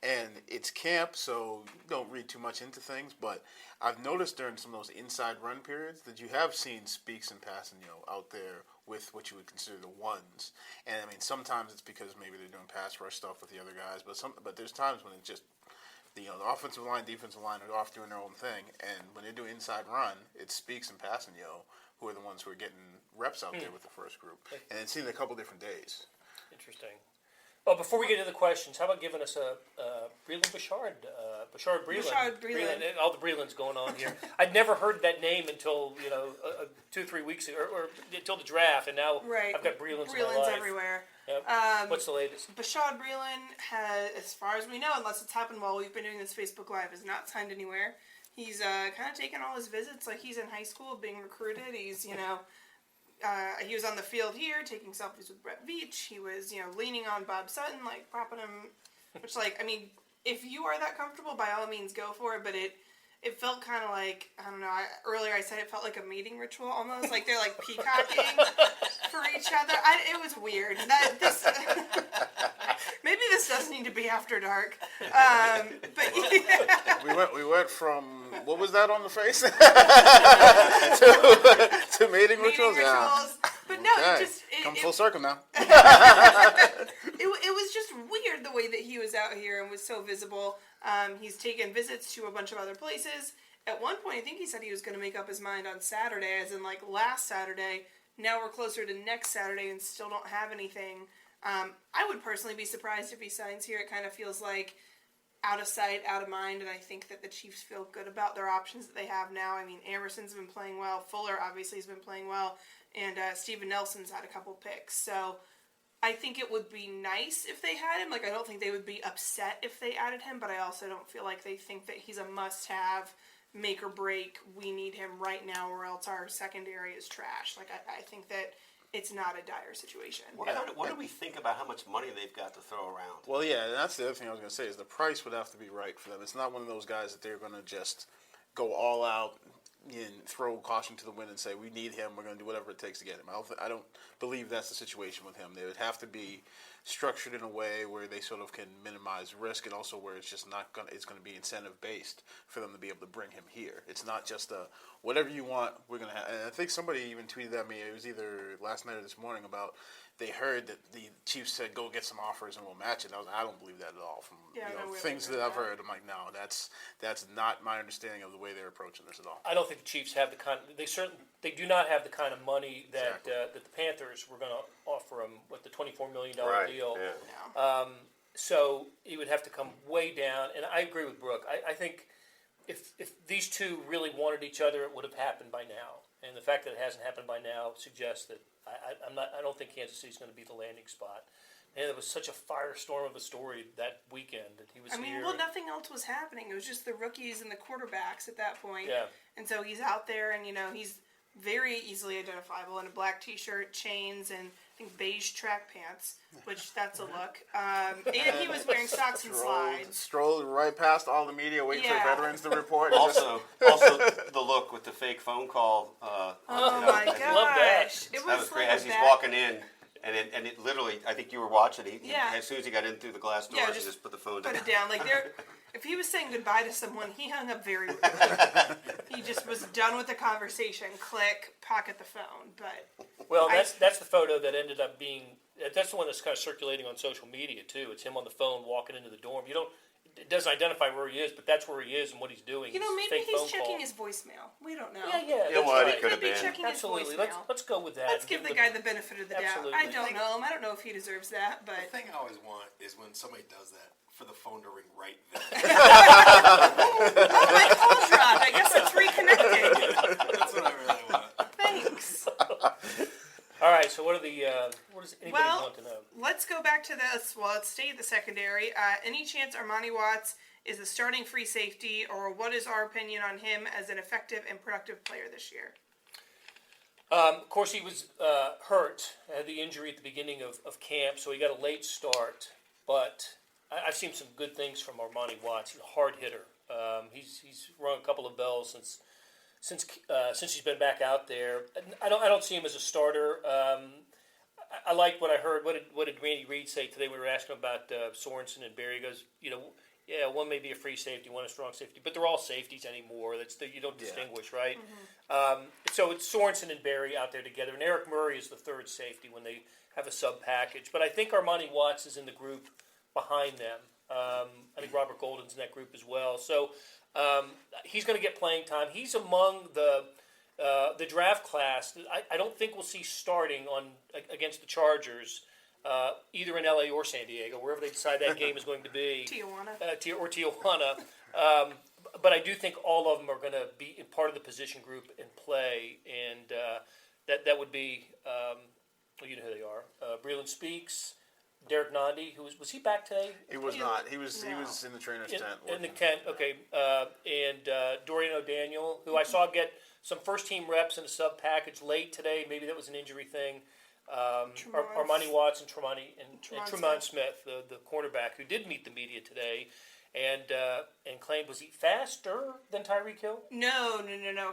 Speaker 5: And it's camp, so don't read too much into things. But I've noticed during some of those inside run periods that you have seen Speaks and Passanio out there with what you would consider the ones. And I mean, sometimes it's because maybe they're doing pass rush stuff with the other guys. But there's times when it's just, the offensive line, defensive line are off doing their own thing. And when they do inside run, it's Speaks and Passanio who are the ones who are getting reps out there with the first group. And it's seen a couple different days.
Speaker 1: Interesting. Well, before we get into the questions, how about giving us a Breland Bouchard? Bouchard Breland.
Speaker 3: Bouchard Breland.
Speaker 1: All the Brelands going on here. I'd never heard that name until 2 or 3 weeks ago, or until the draft, and now
Speaker 3: Right.
Speaker 1: I've got Brelands in my
Speaker 3: Breland's
Speaker 1: life.
Speaker 3: everywhere.
Speaker 1: Yep. What's the latest?
Speaker 3: Bashad Breeland has, as far as we know, unless it's happened while we've been doing this Facebook Live, is not signed anywhere. He's kind of taken all his visits like he's in high school being recruited. He's, he was on the field here taking selfies with Brett Veach. He was, leaning on Bob Sutton, like propping him, which, if you are that comfortable, by all means go for it, but it felt kind of like, I don't know, earlier I said it felt like a mating ritual almost, like they're like peacocking for each other. It was weird. Maybe this does need to be after dark. But yeah.
Speaker 5: We went from, what was that on the face? to mating rituals? Yeah.
Speaker 3: But no,
Speaker 5: Okay.
Speaker 3: it
Speaker 5: Come full circle now.
Speaker 3: it was just weird the way that he was out here and was so visible. He's taken visits to a bunch of other places. At one point, I think he said he was going to make up his mind on Saturday, as in last Saturday. Now we're closer to next Saturday and still don't have anything. I would personally be surprised if he signs here. It kind of feels like out of sight, out of mind, and I think that the Chiefs feel good about their options that they have now. I mean, Emerson's been playing well. Fuller obviously has been playing well. And Steven Nelson's had a couple picks. So I think it would be nice if they had him. I don't think they would be upset if they added him, but I also don't feel like they think that he's a must-have, make or break. We need him right now or else our secondary is trash. I think that it's not a dire situation.
Speaker 4: What do we think about how much money they've got to throw around?
Speaker 5: Well, yeah, and that's the other thing I was going to say is the price would have to be right for them. It's not one of those guys that they're going to just go all out and throw caution to the wind and say, we need him, we're going to do whatever it takes to get him. I don't believe that's the situation with him. They would have to be structured in a way where they sort of can minimize risk and also where it's just it's going to be incentive based for them to be able to bring him here. It's not just whatever you want, we're going to have. And I think somebody even tweeted at me, it was either last night or this morning, about they heard that the Chiefs said, go get some offers and we'll match it. I don't believe that at all. From things that I've heard, I'm like, no, that's not my understanding of the way they're approaching this at all.
Speaker 1: I don't think the Chiefs have the kind. They do not have the kind of money that that the Panthers were going to offer them with the $24 million deal.
Speaker 4: Yeah.
Speaker 1: So it would have to come way down. And I agree with Brooke. I think if these two really wanted each other, it would have happened by now. And the fact that it hasn't happened by now suggests that I don't think Kansas City's going to be the landing spot. And it was such a firestorm of a story that weekend that he was here.
Speaker 3: Well, nothing else was happening. It was just the rookies and the quarterbacks at that point.
Speaker 1: Yeah.
Speaker 3: And so he's out there, and he's very easily identifiable in a black T-shirt, chains, and I think beige track pants, which that's a look. And he was wearing socks and slides.
Speaker 5: Strolled right past all the media, waiting for veterans to report.
Speaker 4: Also, the look with the fake phone call.
Speaker 3: Oh my gosh!
Speaker 1: Love that.
Speaker 3: It
Speaker 4: That was great. As he's walking in, and it literally, I think you were watching. As soon as he got in through the glass door, he just put the phone down.
Speaker 3: Put it down. If he was saying goodbye to someone, he hung up very rudely. He just was done with the conversation. Click, pocket the phone. But
Speaker 1: that's the photo that ended up being. That's the one that's kind of circulating on social media too. It's him on the phone walking into the dorm. It doesn't identify where he is, but that's where he is and what he's doing.
Speaker 3: Maybe he's checking his voicemail. We don't know.
Speaker 1: Yeah.
Speaker 4: You know what? He could have been.
Speaker 3: Checking
Speaker 1: Absolutely.
Speaker 3: his voicemail.
Speaker 1: Let's go with that.
Speaker 3: Let's give the guy the benefit of the doubt.
Speaker 1: Absolutely.
Speaker 3: I don't know him. I don't know if he deserves that, but
Speaker 2: The thing I always want is when somebody does that, for the phone to ring right then.
Speaker 3: oh, my call dropped. I guess it's reconnecting.
Speaker 2: That's what I really want.
Speaker 3: Thanks.
Speaker 1: All right. So what does anybody want to know?
Speaker 3: Let's go back to this. Well, let's stay at the secondary. Any chance Armani Watts is the starting free safety, or what is our opinion on him as an effective and productive player this year?
Speaker 1: Of course, he was hurt, had the injury at the beginning of camp, so he got a late start. But I've seen some good things from Armani Watts. He's a hard hitter. He's rung a couple of bells since he's been back out there. I don't see him as a starter. I like what I heard. What did Randy Reed say today? We were asking about Sorensen and Barry. He goes, yeah, one may be a free safety, one a strong safety, but they're all safeties anymore. You don't distinguish, right? Mm-hmm. So it's Sorensen and Barry out there together, and Eric Murray is the third safety when they have a sub package. But I think Armani Watts is in the group behind them. I think Robert Golden's in that group as well. So he's going to get playing time. He's among the draft class. I don't think we'll see starting against the Chargers. Either in LA or San Diego, wherever they decide that game is going to be. Tijuana. But I do think all of them are going to be part of the position group and play, and that would be, you know who they are. Breland Speaks, Derek Nandi, was he back today?
Speaker 5: He was not. He was in the trainer's tent.
Speaker 1: In the tent, okay. And Dorian O'Daniel, who I saw get some first-team reps in a sub-package late today. Maybe that was an injury thing. Armani Watts and Tremont Smith, the cornerback, who did meet the media today, and claimed, was he faster than Tyreek Hill?
Speaker 3: No.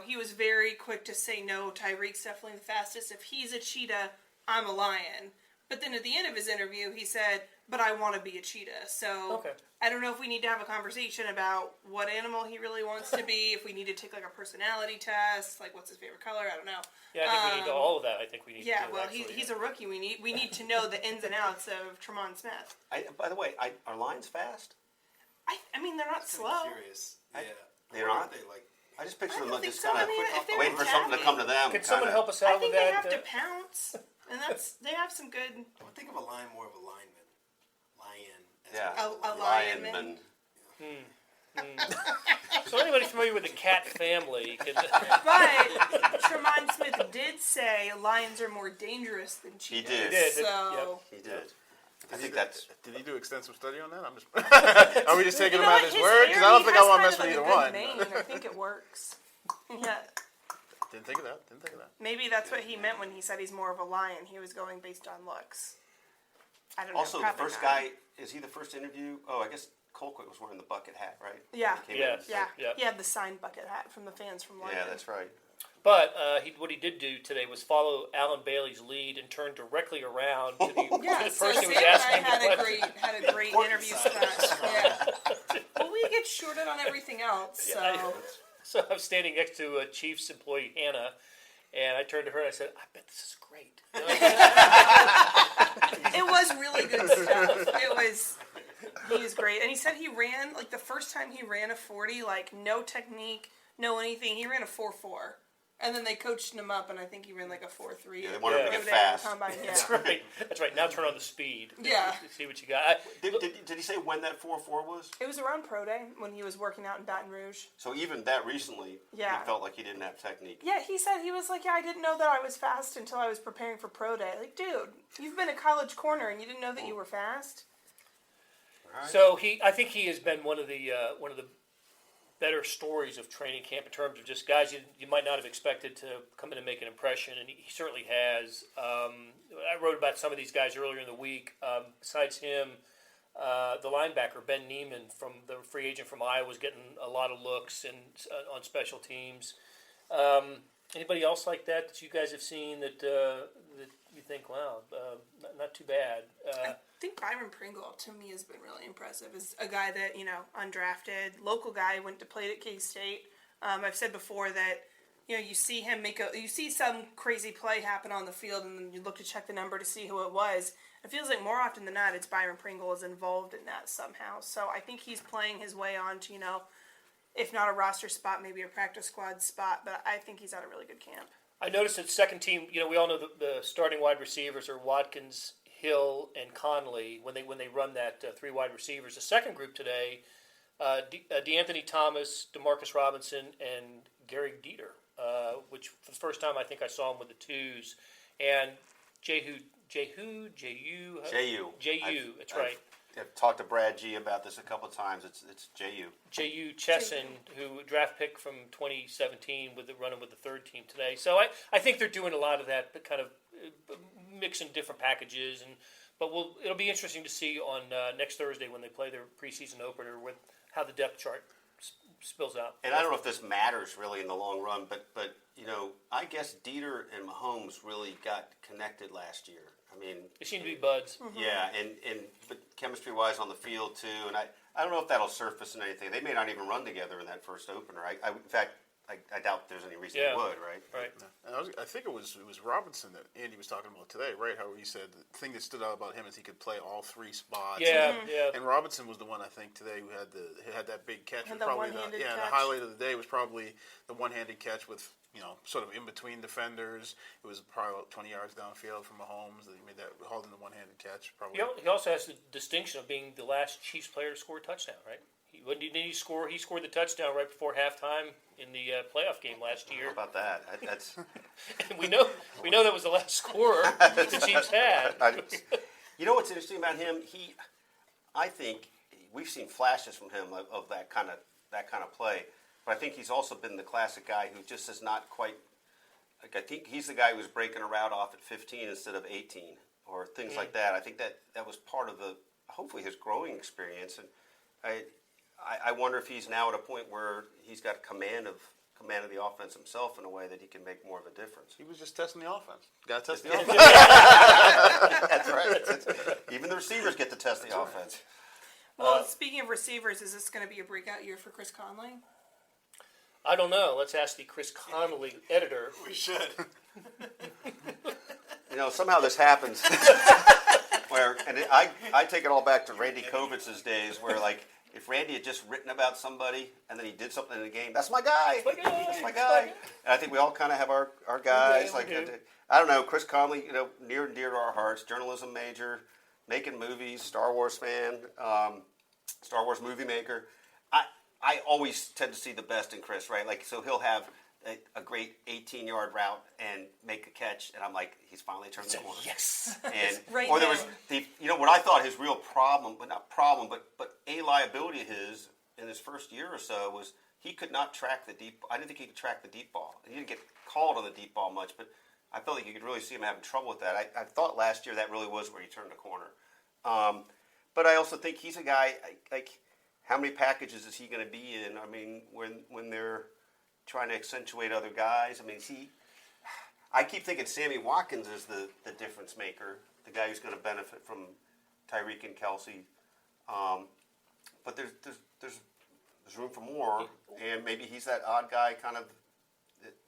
Speaker 3: He was very quick to say no. Tyreek's definitely the fastest. If he's a cheetah, I'm a lion. But then at the end of his interview, he said, but I want to be a cheetah. So
Speaker 1: okay.
Speaker 3: I don't know if we need to have a conversation about what animal he really wants to be, if we need to take like a personality test, like what's his favorite color, I don't know.
Speaker 1: Yeah, I think we need all of that. I think we need to do
Speaker 3: well, he's a rookie. We need to know the ins and outs of Tremont Smith.
Speaker 4: By the way, are Lions fast?
Speaker 3: I mean, they're not slow.
Speaker 2: I'm curious. Yeah.
Speaker 4: They're not?
Speaker 2: They like...
Speaker 4: I just picture them just
Speaker 3: so.
Speaker 4: kind of waiting for something to come to them.
Speaker 1: Can someone help us out with that?
Speaker 3: I think they have to pounce, and they have some good.
Speaker 2: I would think of a lion more of a lineman.
Speaker 3: Lineman.
Speaker 1: So anybody familiar with the cat family?
Speaker 3: But Tremont Smith did say lions are more dangerous than cheetahs.
Speaker 4: He did. He did. I think that's...
Speaker 5: Did he do extensive study on that? I'm just. Are we just taking him at his word? Because I don't think I want to mess with either one.
Speaker 3: I think it works. Yeah.
Speaker 5: Didn't think of that.
Speaker 3: Maybe that's what he meant when he said he's more of a lion. He was going based on looks. I don't know.
Speaker 4: Also, the first guy, is he the first interview? Oh, I guess Colquitt was wearing the bucket hat, right?
Speaker 3: Yeah.
Speaker 1: Yeah.
Speaker 3: He had the signed bucket hat from the fans from London.
Speaker 4: Yeah, that's right.
Speaker 1: But what he did do today was follow Alan Bailey's lead and turn directly around to the person who was asking the question.
Speaker 3: had a great interview spot. Yeah. Well, we get shorted on everything else, so.
Speaker 1: So I was standing next to a Chiefs employee, Hannah, and I turned to her and I said, I bet this is great.
Speaker 3: It was really good stuff. He was great. And he said he ran, like the first time he ran a 40, like no technique, no anything. He ran a 4.4. And then they coached him up, and I think he ran like a 4.3.
Speaker 4: Yeah, they wanted him to
Speaker 3: Go
Speaker 4: get
Speaker 3: down
Speaker 4: fast.
Speaker 3: the combine, yeah.
Speaker 1: That's right. Now turn on the speed.
Speaker 3: Yeah.
Speaker 1: See what you got.
Speaker 4: Did he say when that 4.4 was?
Speaker 3: It was around Pro Day when he was working out in Baton Rouge.
Speaker 4: So even that recently,
Speaker 3: Yeah.
Speaker 4: he felt like he didn't have technique.
Speaker 3: Yeah, he said, he was like, yeah, I didn't know that I was fast until I was preparing for Pro Day. Like, dude, you've been a college corner and you didn't know that you were fast?
Speaker 4: Right.
Speaker 1: So I think he has been one of the better stories of training camp in terms of just guys you might not have expected to come in and make an impression, and he certainly has. I wrote about some of these guys earlier in the week. Besides him, the linebacker Ben Neiman from the free agent from Iowa was getting a lot of looks and on special teams. Anybody else like that you guys have seen that you think, wow, not too bad?
Speaker 3: I think Byron Pringle, to me, has been really impressive. Is a guy that, undrafted, local guy, went to play at K-State. I've said before that, you see him you see some crazy play happen on the field, and then you look to check the number to see who it was. It feels like more often than not, it's Byron Pringle is involved in that somehow. So I think he's playing his way on to, if not a roster spot, maybe a practice squad spot, but I think he's at a really good camp.
Speaker 1: I noticed that second team, we all know the starting wide receivers are Watkins, Hill, and Conley when they run that three wide receivers. The second group today, DeAnthony Thomas, Demarcus Robinson, and Gary Dieter, which for the first time I think I saw him with the twos, and Jehu, that's right.
Speaker 4: I've talked to Brad G about this a couple of times. It's
Speaker 1: J.U. Chesson, who draft pick from 2017, running with the third team today. So I think they're doing a lot of that, but kind of mixing different packages. But it'll be interesting to see on next Thursday when they play their preseason opener with how the depth chart spills out.
Speaker 4: And I don't know if this matters really in the long run, but I guess Dieter and Mahomes really got connected last year. I mean,
Speaker 1: they seem to be buds.
Speaker 3: Mm-hmm.
Speaker 4: Yeah, but chemistry-wise on the field too, and I don't know if that'll surface in anything. They may not even run together in that first opener. In fact, I doubt there's any reason they would. Right.
Speaker 5: And I think it was Robinson that Andy was talking about today, right? How he said the thing that stood out about him is he could play all three spots.
Speaker 1: Yeah,
Speaker 5: And Robinson was the one I think today who had that big catch.
Speaker 3: And the one-handed catch.
Speaker 5: The highlight of the day was probably the one-handed catch with sort of in between defenders. It was probably about 20 yards downfield from Mahomes that he made that holding the one-handed catch. Probably.
Speaker 1: He also has the distinction of being the last Chiefs player to score a touchdown, right? He scored the touchdown right before halftime in the playoff game last year.
Speaker 4: How about that? That's
Speaker 1: and we know that was the last scorer the Chiefs had.
Speaker 4: You know what's interesting about him? I think we've seen flashes from him of that kind of play, but I think he's also been the classic guy who just is not quite. Like I think he's the guy who's breaking a route off at 15 instead of 18 or things like that. I think that was part of hopefully his growing experience, and I wonder if he's now at a point where he's got command of the offense himself in a way that he can make more of a difference.
Speaker 5: He was just testing the offense. Got to test the offense.
Speaker 4: That's right. Even the receivers get to test the offense.
Speaker 3: Well, speaking of receivers, is this going to be a breakout year for Chris Conley?
Speaker 1: I don't know. Let's ask the Chris Connolly editor.
Speaker 2: We should.
Speaker 4: Somehow this happens. I take it all back to Randy Kovitz's days where, like, if Randy had just written about somebody and then he did something in the game, that's my guy. That's my guy. And I think we all kind of have our guys.
Speaker 1: We do.
Speaker 4: I don't know, Chris Conley, near and dear to our hearts, journalism major, making movies, Star Wars fan, Star Wars movie maker. I always tend to see the best in Chris, right? Like, so he'll have a great 18-yard route and make a catch, and I'm like, he's finally turned the corner.
Speaker 1: Yes.
Speaker 4: And
Speaker 3: Right
Speaker 4: or there
Speaker 3: then.
Speaker 4: was what I thought his real problem, but not problem, but a liability of his in his first year or so was he could not track the deep. I didn't think he could track the deep ball. He didn't get called on the deep ball much, but I felt like you could really see him having trouble with that. I thought last year that really was where he turned the corner. But I also think he's a guy like. How many packages is he going to be in? I mean, when they're trying to accentuate other guys. I mean, I keep thinking Sammy Watkins is the difference maker, the guy who's going to benefit from Tyreek and Kelsey. But there's room for more, and maybe he's that odd guy kind of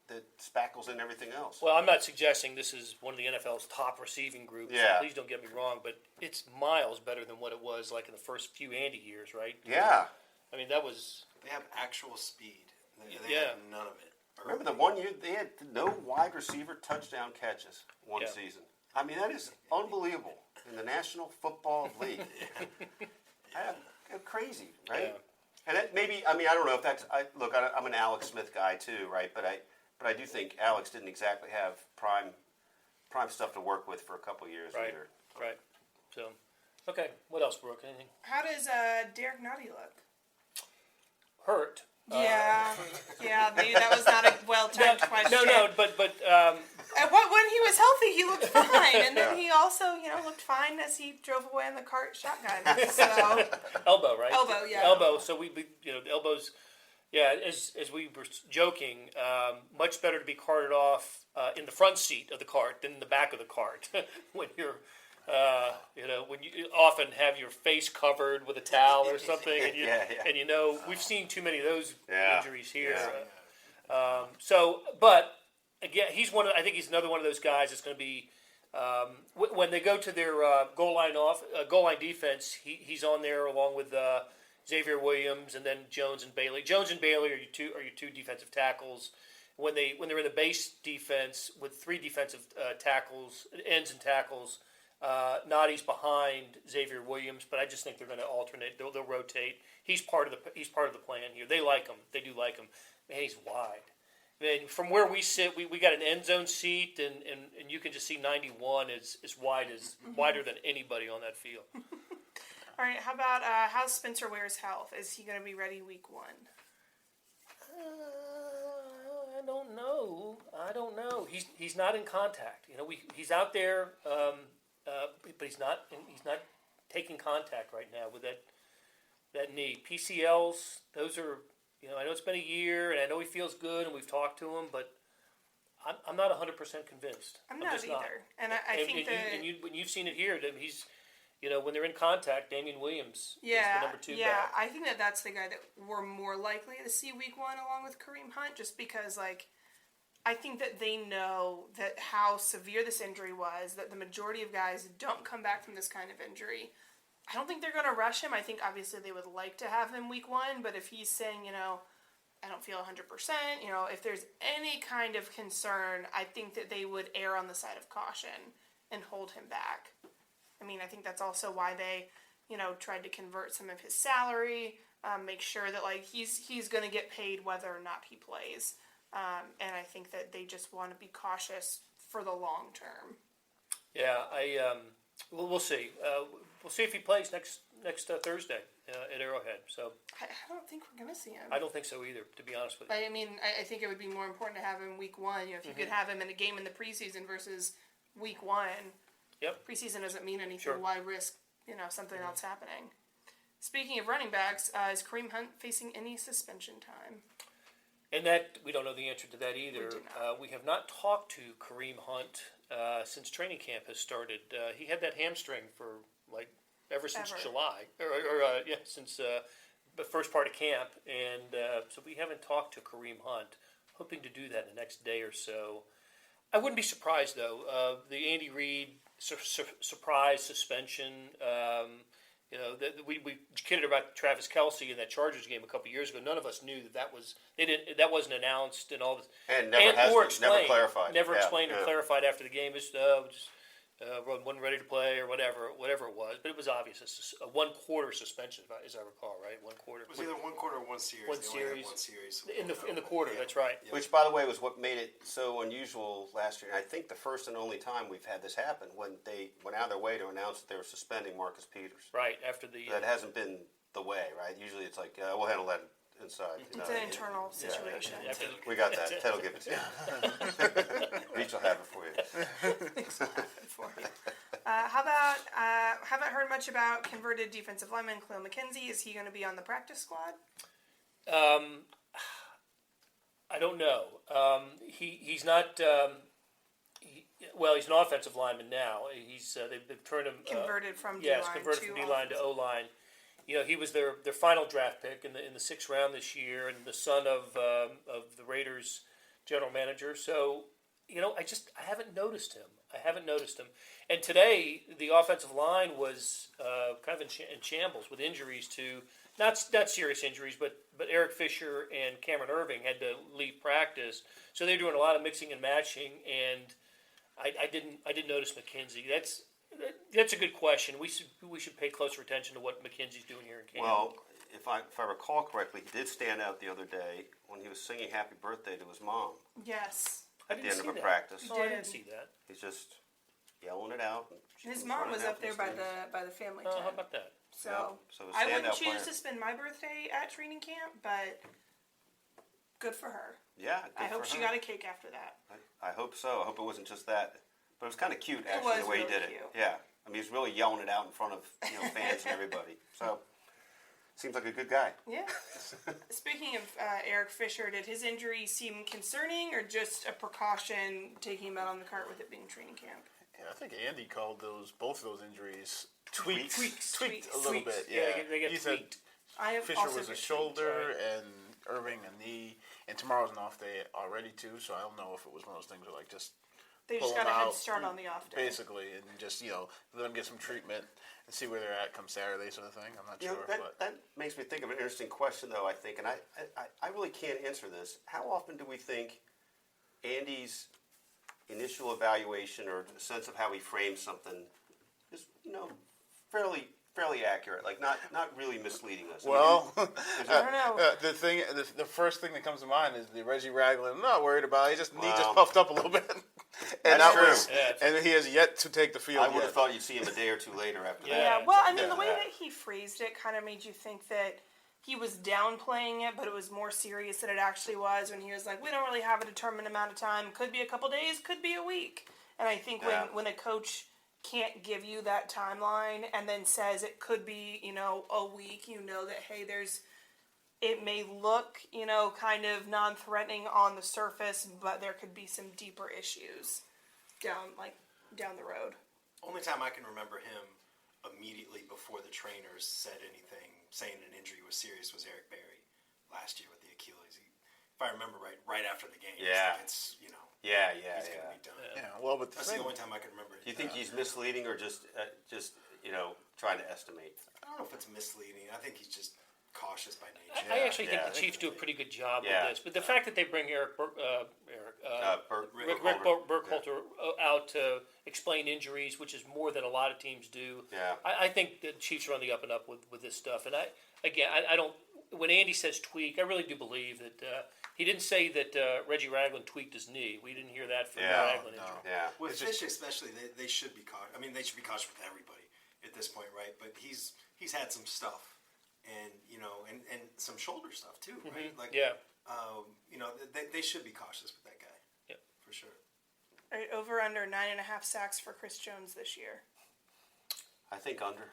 Speaker 4: that spackles in everything else.
Speaker 1: Well, I'm not suggesting this is one of the NFL's top receiving groups.
Speaker 4: Yeah.
Speaker 1: Please don't get me wrong, but it's miles better than what it was like in the first few Andy years, right?
Speaker 4: Yeah.
Speaker 1: I mean, that was...
Speaker 2: They have actual speed. They
Speaker 1: Yeah.
Speaker 2: have none of it.
Speaker 4: Remember the one year they had no wide receiver touchdown catches one
Speaker 1: Yeah.
Speaker 4: season. I mean, that is unbelievable in the National Football League. Crazy, right?
Speaker 1: Yeah.
Speaker 4: And that maybe, I mean, I don't know if that's. I'm an Alex Smith guy too, right? But I do think Alex didn't exactly have prime stuff to work with for a couple years
Speaker 1: Right.
Speaker 4: either.
Speaker 1: Right. So, okay. What else, Brooke? Anything?
Speaker 3: How does Derek Nottie look?
Speaker 1: Hurt.
Speaker 3: Yeah, maybe that was not a well-timed question.
Speaker 1: No, but
Speaker 3: When he was healthy, he looked fine, and then he also, looked fine as he drove away in the cart shotgun. So
Speaker 1: elbow, right?
Speaker 3: Elbow, yeah.
Speaker 1: Elbow. So we elbows. Yeah, as we were joking, much better to be carted off in the front seat of the cart than in the back of the cart when you're. When you often have your face covered with a towel or something, and we've seen too many of those injuries here.
Speaker 4: Yeah.
Speaker 1: But again, I think he's another one of those guys that's going to be when they go to their goal line defense. He's on there along with Xavier Williams and then Jones and Bailey. Jones and Bailey are your two defensive tackles. When they're in the base defense with three defensive tackles, ends and tackles. Nottie's behind Xavier Williams, but I just think they're going to alternate. They'll rotate. He's part of the plan here. They like him. They do like him. Man, he's wide. Man, from where we sit, we got an end zone seat, and you can just see 91 is wider than anybody on that field.
Speaker 3: All right, how about how's Spencer Ware's health? Is he going to be ready week 1?
Speaker 1: I don't know. He's not in contact. He's out there. But he's not taking contact right now with that knee. PCLs, those are, I know it's been a year, and I know he feels good, and we've talked to him, but I'm not 100% convinced.
Speaker 3: I'm not
Speaker 1: just
Speaker 3: either.
Speaker 1: not.
Speaker 3: And I think
Speaker 1: you've seen it here, that he's, when they're in contact, Damian Williams is
Speaker 3: yeah,
Speaker 1: the number 2
Speaker 3: yeah,
Speaker 1: back.
Speaker 3: I think that's the guy that we're more likely to see week 1 along with Kareem Hunt, just because, I think that they know that how severe this injury was, that the majority of guys don't come back from this kind of injury. I don't think they're going to rush him. I think obviously they would like to have him week 1, but if he's saying, I don't feel 100%, if there's any kind of concern, I think that they would err on the side of caution and hold him back. I mean, I think that's also why they, tried to convert some of his salary, make sure that, he's going to get paid whether or not he plays. And I think that they just want to be cautious for the long term.
Speaker 1: Yeah, we'll see. We'll see if he plays next Thursday at Arrowhead. So
Speaker 3: I don't think we're going to see him.
Speaker 1: I don't think so either, to be honest with you.
Speaker 3: I mean, I think it would be more important to have him week 1. If you could have him in a game in the preseason versus week 1.
Speaker 1: Yep.
Speaker 3: Preseason doesn't mean anything.
Speaker 1: Sure.
Speaker 3: Why risk, something else happening? Speaking of running backs, is Kareem Hunt facing any suspension time?
Speaker 1: And that, we don't know the answer to that either.
Speaker 3: We do not.
Speaker 1: We have not talked to Kareem Hunt since training camp has started. He had that hamstring for ever since July, since the first part of camp, and so we haven't talked to Kareem Hunt. Hoping to do that in the next day or so. I wouldn't be surprised though. The Andy Reid surprise suspension. We kidded about Travis Kelce in that Chargers game a couple years ago. None of us knew that wasn't announced and all this,
Speaker 4: and never clarified.
Speaker 1: Never explained or clarified after the game. Wasn't ready to play or whatever it was. But it was obvious. It's a 1-quarter suspension, as I recall, right? 1 quarter.
Speaker 2: It was either 1 quarter or 1 series.
Speaker 1: One series in the quarter.
Speaker 2: Yeah.
Speaker 1: That's right.
Speaker 4: Which, by the way, was what made it so unusual last year. And I think the first and only time we've had this happen, when they went out of their way to announce that they were suspending Marcus Peters.
Speaker 1: Right after the.
Speaker 4: That hasn't been the way, right? Usually it's like we'll handle that inside.
Speaker 3: It's an internal situation.
Speaker 4: We got that. Ted will give it to you. Reach will have it for you.
Speaker 3: How about haven't heard much about converted defensive lineman Khalil McKenzie. Is he going to be on the practice squad?
Speaker 1: I don't know. He's not. He's an offensive lineman now. They've turned him
Speaker 3: Converted from D-line
Speaker 1: converted from D-line to O-line. He was their final draft pick in the 6th round this year, and the son of the Raiders general manager. So I haven't noticed him. And today the offensive line was kind of in shambles with injuries to not serious injuries, but Eric Fisher and Cameron Irving had to leave practice, so they're doing a lot of mixing and matching. And I didn't notice McKenzie. That's a good question. We should pay closer attention to what McKenzie's doing here in camp.
Speaker 4: Well, if I recall correctly, he did stand out the other day when he was singing "Happy Birthday" to his mom
Speaker 3: Yes.
Speaker 4: at the end of a practice.
Speaker 1: Oh, I didn't see that.
Speaker 4: He's just yelling it out.
Speaker 3: His mom was up there by the family tent.
Speaker 1: How about that?
Speaker 3: So,
Speaker 4: So a
Speaker 3: I wouldn't
Speaker 4: standout
Speaker 3: choose
Speaker 4: player.
Speaker 3: to spend my birthday at training camp, but good for her.
Speaker 4: Yeah,
Speaker 3: I
Speaker 4: good
Speaker 3: hope
Speaker 4: for
Speaker 3: she
Speaker 4: her.
Speaker 3: got a cake after that.
Speaker 4: I hope so. I hope it wasn't just that, but it was kind of cute actually
Speaker 3: was
Speaker 4: the way he
Speaker 3: really
Speaker 4: did
Speaker 3: cute.
Speaker 4: it. Yeah, I mean he's really yelling it out in front of fans and everybody. So seems like a good guy.
Speaker 3: Yeah. Speaking of Eric Fisher, did his injury seem concerning or just a precaution taking him out on the cart with it being training camp?
Speaker 5: Yeah, I think Andy called both of those injuries tweaked
Speaker 1: Tweaks.
Speaker 5: a little bit.
Speaker 1: Yeah,
Speaker 5: Yeah,
Speaker 1: they get
Speaker 5: he said
Speaker 1: tweaked.
Speaker 3: I have
Speaker 5: Fisher
Speaker 3: also
Speaker 5: was a
Speaker 3: been
Speaker 5: shoulder
Speaker 1: right.
Speaker 5: and Irving a knee, and tomorrow's an off day already too. So I don't know if it was one of those things where like just
Speaker 3: They
Speaker 5: pull
Speaker 3: just
Speaker 5: them
Speaker 3: got a head
Speaker 5: out,
Speaker 3: start on the off day.
Speaker 5: basically, and just let them get some treatment and see where they're at come Saturday, sort of thing. I'm not sure, but
Speaker 4: That makes me think of an interesting question though. I think, and I really can't answer this. How often do we think Andy's initial evaluation or sense of how he frames something is fairly accurate, like not really misleading us?
Speaker 5: well.
Speaker 3: I don't know.
Speaker 5: The first thing that comes to mind is the Reggie Ragland. I'm not worried about it. Knee just
Speaker 4: Wow.
Speaker 5: puffed up a little bit, and
Speaker 4: That's true.
Speaker 5: and he has yet to take the field.
Speaker 4: I would
Speaker 5: yet.
Speaker 4: have thought you'd see him a day or two later after
Speaker 1: Yeah.
Speaker 3: Yeah,
Speaker 4: that.
Speaker 3: well, I mean, the way
Speaker 4: Yeah.
Speaker 3: that he phrased it kind of made you think that he was downplaying it, but it was more serious than it actually was when he was like, we don't really have a determined amount of time. Could be a couple days, could be a week. And I think
Speaker 4: Yeah.
Speaker 3: when a coach can't give you that timeline and then says it could be, a week, that, hey, it may look, kind of non-threatening on the surface, but there could be some deeper issues down the road.
Speaker 2: Only time I can remember him immediately before the trainers said anything, saying an injury was serious, was Eric Berry last year with the Achilles. If I remember right after the game,
Speaker 4: Yeah.
Speaker 2: it's
Speaker 4: yeah,
Speaker 2: he's going to be done.
Speaker 5: Yeah, well, but
Speaker 2: That's the only time I can remember.
Speaker 4: Do you think he's misleading or just trying to estimate?
Speaker 2: I don't know if it's misleading. I think he's just cautious by nature.
Speaker 1: I actually think
Speaker 5: yeah,
Speaker 1: the Chiefs do a pretty good job
Speaker 4: Yeah.
Speaker 1: with this. But the fact that they bring Rick
Speaker 4: Rick
Speaker 1: Burkhalter out to explain injuries, which is more than a lot of teams do.
Speaker 4: Yeah.
Speaker 1: I think the Chiefs are on the up and up with this stuff. And I don't. When Andy says tweak, I really do believe that he didn't say that Reggie Ragland tweaked his knee. We didn't hear that from the
Speaker 4: Yeah.
Speaker 1: Ragland injury.
Speaker 4: Yeah.
Speaker 2: With Fish especially, they should be cautious. I mean, they should be cautious with everybody at this point, right? But he's had some stuff, and and some shoulder stuff too, right? Like,
Speaker 1: Yeah.
Speaker 2: they should be cautious with that guy.
Speaker 1: Yep.
Speaker 2: For sure.
Speaker 3: All right, over under 9.5 sacks for Chris Jones this year.
Speaker 4: I think under.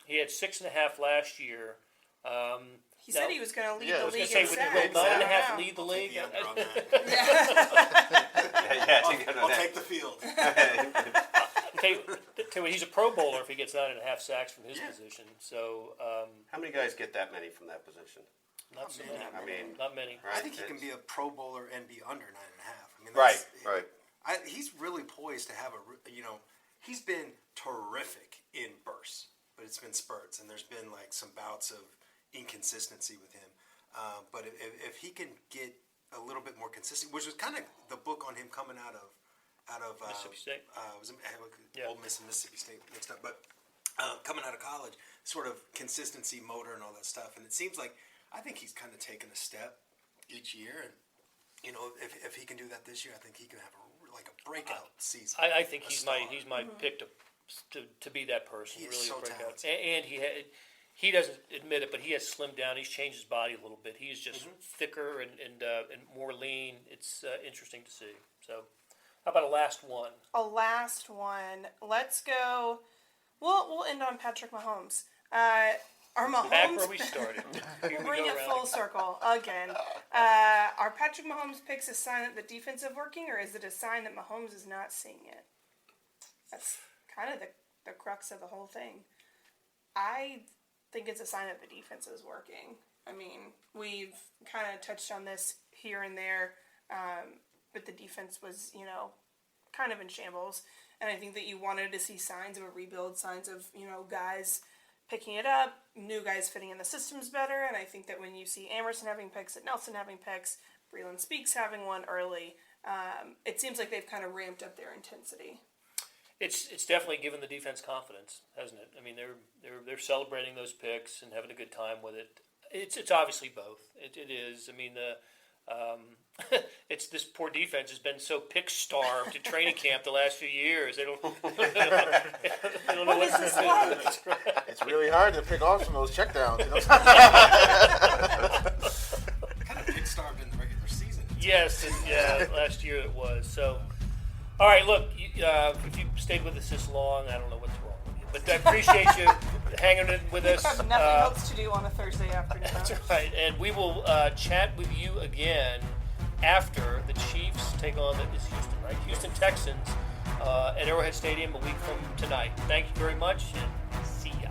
Speaker 1: He had 6.5 last year.
Speaker 3: He said he was going to lead
Speaker 5: Yeah, I
Speaker 3: the
Speaker 5: was
Speaker 3: league
Speaker 5: gonna
Speaker 3: in
Speaker 1: Say,
Speaker 3: sacks.
Speaker 1: would 9.5
Speaker 3: I
Speaker 1: lead the
Speaker 2: I'll take
Speaker 1: league?
Speaker 2: the under on that.
Speaker 4: I think under
Speaker 2: I'll
Speaker 4: that.
Speaker 2: take the field.
Speaker 1: Tell you what, he's a Pro Bowler if he gets 9.5 sacks from his position. So
Speaker 4: How many guys get that many from that position?
Speaker 1: not so many.
Speaker 4: I mean,
Speaker 1: Not many.
Speaker 4: right?
Speaker 2: I think he can be a Pro Bowler and be under 9.5. I mean,
Speaker 4: Right.
Speaker 2: he's really poised to have he's been terrific in bursts, but it's been spurts, and there's been like some bouts of inconsistency with him. But if he can get a little bit more consistent, which was kind of the book on him coming out of
Speaker 1: Mississippi State.
Speaker 2: was it
Speaker 1: Yeah.
Speaker 2: Ole Miss and Mississippi State mixed up, but coming out of college, sort of consistency, motor, and all that stuff. And it seems like I think he's kind of taken a step each year, and if he can do that this year, I think he can have a breakout season.
Speaker 1: I think
Speaker 2: A
Speaker 1: he's
Speaker 2: star.
Speaker 1: my pick to be that person.
Speaker 2: He is
Speaker 1: really
Speaker 2: so
Speaker 1: break out.
Speaker 2: talented.
Speaker 1: And he doesn't admit it, but he has slimmed down. He's changed his body a little bit. He's just thicker and more lean. It's interesting to see. So, how about a last one?
Speaker 3: A last one. Let's go. We'll end on Patrick Mahomes. Our Mahomes.
Speaker 1: Back where we started. Here we
Speaker 3: Bring
Speaker 1: go
Speaker 3: it
Speaker 1: around.
Speaker 3: full circle again. Are Patrick Mahomes picks a sign that the defense is working, or is it a sign that Mahomes is not seeing it? That's kind of the crux of the whole thing. I think it's a sign that the defense is working. I mean, we've kind of touched on this here and there, but the defense was, kind of in shambles. And I think that you wanted to see signs of a rebuild, signs of, guys picking it up, new guys fitting in the systems better, and I think that when you see Amerson having picks, at Nelson having picks, Breland Speaks having one early, it seems like they've kind of ramped up their intensity.
Speaker 1: It's definitely given the defense confidence, hasn't it? I mean, they're celebrating those picks and having a good time with it. It's obviously both. It is. I mean, it's this poor defense has been so pick starved at training camp the last few years. They don't know
Speaker 3: What is this like?
Speaker 5: It's really hard to pick off from those checkdowns. You know?
Speaker 2: Kind of pick starved in the regular season.
Speaker 1: Yes, and last year it was. So, all right, look, if you stayed with us this long, I don't know what's wrong with you, but I appreciate you hanging in with us.
Speaker 3: Nothing else to do on a Thursday afternoon.
Speaker 1: That's right, and we will chat with you again after the Chiefs take on it's Houston, right? Houston Texans at Arrowhead Stadium a week from tonight. Thank you very much, and see ya.